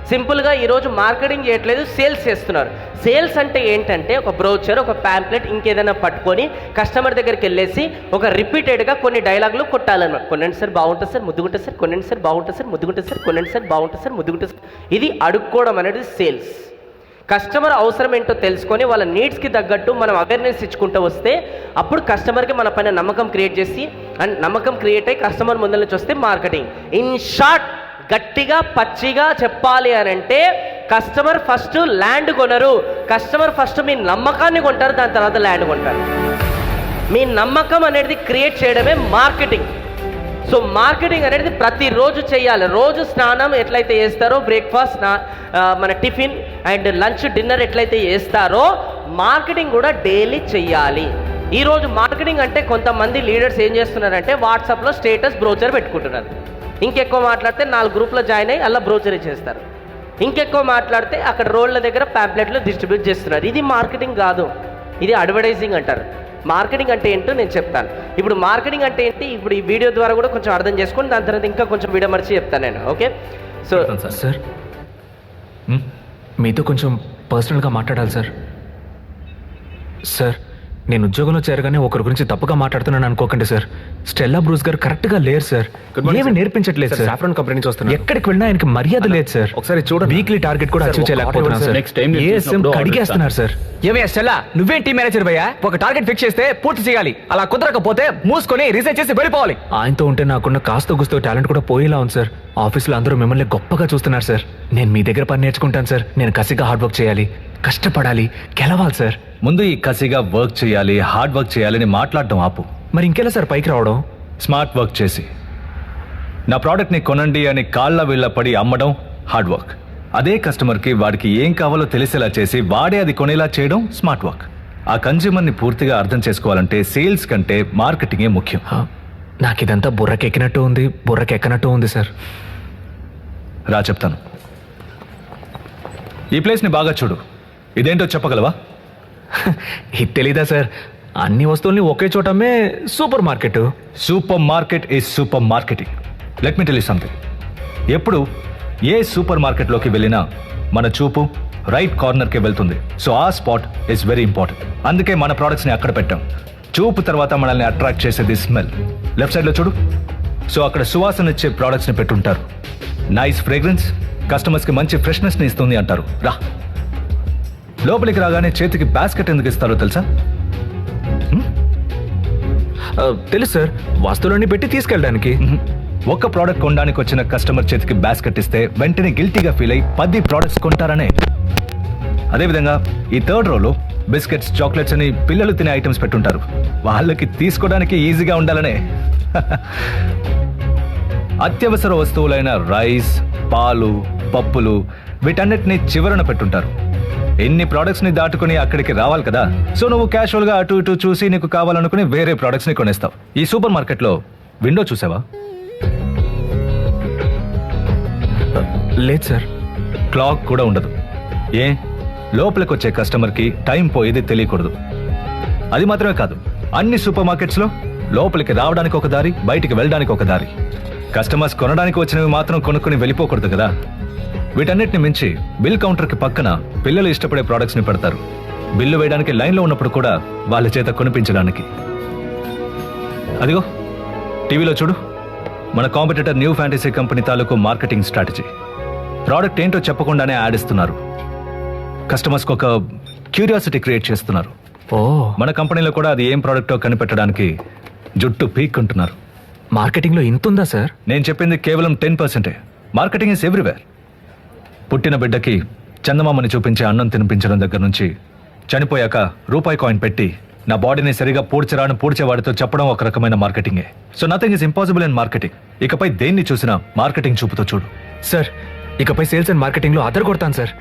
సింపుల్గా ఈరోజు మార్కెటింగ్ చేయట్లేదు, సేల్స్ చేస్తున్నారు. సేల్స్ అంటే ఏంటంటే ఒక బ్రోచర్, ఒక ప్యాంప్లెట్, ఇంకేదైనా పట్టుకొని కస్టమర్ దగ్గరికి వెళ్ళేసి ఒక రిపీటెడ్గా కొన్ని డైలాగులు కొట్టాలన్నమాట. కొనండి సార్ బాగుంటుంది సార్, ముద్దుగుంటుంది సార్, కొనండి సార్ బాగుంటుంది సార్, ముద్దుగుంటుంది సార్, కొనండి సార్ బాగుంటుంది సార్, ముద్దుగుంటుంది సార్. ఇది అడుక్కోవడం అనేది సేల్స్. కస్టమర్ అవసరం ఏంటో తెలుసుకొని వాళ్ళ నీడ్స్కి తగ్గట్టు మనం అవేర్నెస్ ఇచ్చుకుంటూ వస్తే అప్పుడు కస్టమర్కి మన పైన నమ్మకం క్రియేట్ చేసి అండ్ నమ్మకం క్రియేట్ అయ్యి కస్టమర్ ముందర నుంచి వస్తే మార్కెటింగ్. ఇన్ షార్ట్, గట్టిగా పచ్చిగా చెప్పాలి అని అంటే కస్టమర్ ఫస్ట్ ల్యాండ్ కొనరు, కస్టమర్ ఫస్ట్ మీ నమ్మకాన్ని కొంటారు, దాని తర్వాత ల్యాండ్ కొంటారు. మీ నమ్మకం అనేది క్రియేట్ చేయడమే మార్కెటింగ్. సో మార్కెటింగ్ అనేది ప్రతిరోజు చేయాలి. రోజు స్నానం ఎట్లయితే చేస్తారో, బ్రేక్ఫాస్ట్, మన టిఫిన్ అండ్ లంచ్, డిన్నర్ ఎట్లయితే చేస్తారో మార్కెటింగ్ కూడా డైలీ చెయ్యాలి. ఈరోజు మార్కెటింగ్ అంటే కొంతమంది లీడర్స్ ఏం చేస్తున్నారంటే వాట్సాప్లో స్టేటస్ బ్రోచర్ పెట్టుకుంటున్నారు. ఇంకెక్కువ మాట్లాడితే 4 గ్రూప్లో జాయిన్ అయ్యి అలా బ్రోచరీ చేస్తారు. ఇంకెక్కువ మాట్లాడితే అక్కడ రోడ్ల దగ్గర ప్యాంప్లెట్లు డిస్ట్రిబ్యూట్ చేస్తున్నారు. ఇది మార్కెటింగ్ కాదు, ఇది అడ్వర్టైజింగ్ అంటారు. మార్కెటింగ్ అంటే ఏంటో నేను చెప్తాను. ఇప్పుడు మార్కెటింగ్ అంటే ఏంటి, ఇప్పుడు ఈ వీడియో ద్వారా కూడా కొంచెం అర్థం చేసుకొని దాని తర్వాత ఇంకా కొంచెం వీడియో మర్చి చెప్తాను నేను. ఓకే, సో సార్ మీతో కొంచెం పర్సనల్గా మాట్లాడాలి సార్. సార్, నేను ఉద్యోగంలో చేరగానే ఒకరి గురించి తప్పుగా మాట్లాడుతున్నాను అనుకోకండి సార్. స్టెల్లా బ్రూస్ గారు కరెక్ట్గా లేరు సార్, ఏమీ నేర్పించట్లేదు సార్. సాఫ్రాన్ కంపెనీ నుంచి వస్తున్నారు, ఎక్కడికి వెళ్ళినా ఆయనకి మర్యాద లేదు సార్. ఒకసారి చూడండి, వీక్లీ టార్గెట్ కూడా అచీవ్ చేయలేకపోతున్నాను సార్. ఏఎస్ఎం కడిగేస్తున్నారు సార్. ఏవయ్యా స్టెల్లా, నువ్వేం టీం మేనేజర్ భయ్యా? ఒక టార్గెట్ ఫిక్స్ చేస్తే పూర్తి చేయాలి, అలా కుదరకపోతే మూసుకొని రీసెర్చ్ చేసి వెళ్ళిపోవాలి. ఆయనతో ఉంటే నాకున్న కాస్త గుస్తో టాలెంట్ కూడా పోయేలా ఉంది సార్. ఆఫీస్లో అందరూ మిమ్మల్ని గొప్పగా చూస్తున్నారు సార్. నేను మీ దగ్గర పని నేర్చుకుంటాను సార్. నేను కసిగా హార్డ్ వర్క్ చేయాలి, కష్టపడాలి, గెలవాలి సార్. ముందు ఈ కసిగా వర్క్ చేయాలి, హార్డ్ వర్క్ చేయాలని మాట్లాడటం ఆపు. మరి ఇంకెలా సార్ పైకి రావడం? స్మార్ట్ వర్క్ చేసి నా ప్రోడక్ట్ని కొనండి అని కాళ్ళ వీళ్ళ పడి అమ్మడం హార్డ్ వర్క్. అదే కస్టమర్కి వాడికి ఏం కావాలో తెలిసేలా చేసి వాడే అది కొనేలా చేయడం స్మార్ట్ వర్క్. ఆ కన్జ్యూమర్ని పూర్తిగా అర్థం చేసుకోవాలంటే సేల్స్ కంటే మార్కెటింగే ముఖ్యం. నాకు ఇదంతా బుర్రకెక్కినట్టు ఉంది, బుర్రకెక్కనట్టు ఉంది సార్. రా చెప్తాను. ఈ ప్లేస్ని బాగా చూడు, ఇదేంటో చెప్పగలవా? ఇది తెలీదా సార్? అన్ని వస్తువుల్ని ఒకే చోట అమ్మే super market. Super market is super marketing. Let me tell you something. ఎప్పుడు ఏ సూపర్ మార్కెట్లోకి వెళ్ళినా మన చూపు రైట్ కార్నర్కే వెళ్తుంది. సో ఆ స్పాట్ ఈజ్ వెరీ ఇంపార్టెంట్. అందుకే మన ప్రోడక్ట్స్ని అక్కడ పెట్టాం. చూపు తర్వాత మనల్ని అట్రాక్ట్ చేసేది స్మెల్. లెఫ్ట్ సైడ్లో చూడు. సో అక్కడ సువాసన ఇచ్చే ప్రోడక్ట్స్ని పెట్టుంటారు. నైస్ ఫ్రేగ్రెన్స్ కస్టమర్స్కి మంచి ఫ్రెష్నెస్ని ఇస్తుంది అంటారు. రా, లోపలికి రాగానే చేతికి బాస్కెట్ ఎందుకు ఇస్తారో తెలుసా? తెలుసు సార్, వస్తువులన్నీ పెట్టి తీసుకెళ్ళడానికి. ఒక్క ప్రోడక్ట్ కొనడానికి వచ్చిన కస్టమర్ చేతికి బాస్కెట్ ఇస్తే వెంటనే గిల్టీగా ఫీల్ అయ్యి 10 ప్రోడక్ట్స్ కొంటారనే. అదేవిధంగా ఈ 3rd రోలో బిస్కెట్స్, చాక్లెట్స్ అని పిల్లలు తినే ఐటమ్స్ పెట్టుంటారు. వాళ్ళకి తీసుకోవడానికి ఈజీగా ఉండాలనే. అత్యవసర వస్తువులైన రైస్, పాలు, పప్పులు వీటన్నిటిని చివరన పెట్టుంటారు. ఎన్ని ప్రోడక్ట్స్ని దాటుకుని అక్కడికి రావాలి కదా. సో నువ్వు క్యాషువల్గా అటు ఇటు చూసి నీకు కావాలనుకుని వేరే ప్రోడక్ట్స్ని కొనేస్తావు. ఈ సూపర్ మార్కెట్లో విండో చూసావా? లేదు సార్. క్లాక్ కూడా ఉండదు. ఏ లోపలికి వచ్చే కస్టమర్కి టైం పోయేది తెలియకూడదు. అది మాత్రమే కాదు, అన్ని సూపర్ మార్కెట్స్లో లోపలికి రావడానికి ఒక దారి, బయటికి వెళ్ళడానికి ఒక దారి. కస్టమర్స్ కొనడానికి వచ్చినవి మాత్రం కొనుక్కొని వెళ్ళిపోకూడదు కదా. వీటన్నిటిని మించి బిల్ కౌంటర్కి పక్కన పిల్లలు ఇష్టపడే ప్రోడక్ట్స్ని పెడతారు. బిల్లు వేయడానికి లైన్లో ఉన్నప్పుడు కూడా వాళ్ళ చేత కొనిపించడానికి. అదిగో టీవీలో చూడు, మన కాంపిటీటర్ న్యూ ఫ్యాంటసీ కంపెనీ తాలూకు మార్కెటింగ్ స్ట్రాటజీ. ప్రోడక్ట్ ఏంటో చెప్పకుండానే యాడ్ ఇస్తున్నారు. కస్టమర్స్కి ఒక క్యూరియాసిటీ క్రియేట్ చేస్తున్నారు. మన కంపెనీలో కూడా అది ఏం ప్రోడక్టో కనిపెట్టడానికి జుట్టు పీక్కుంటున్నారు. మార్కెటింగ్లో ఇంత ఉందా సార్? నేను చెప్పింది కేవలం 10%. Marketing is everywhere. పుట్టిన బిడ్డకి చందమామని చూపించి అన్నం తినిపించడం దగ్గర నుంచి చనిపోయాక రూపాయి కాయిన్ పెట్టి నా బాడీని సరిగా పూడ్చరాను పూడ్చేవాడితో చెప్పడం ఒక రకమైన మార్కెటింగే. So nothing is impossible in marketing. ఇకపై దేన్ని చూసినా మార్కెటింగ్ చూపుతో చూడు. సార్, ఇకపై సేల్స్ అండ్ మార్కెటింగ్లో అదర్ కొడతాను సార్.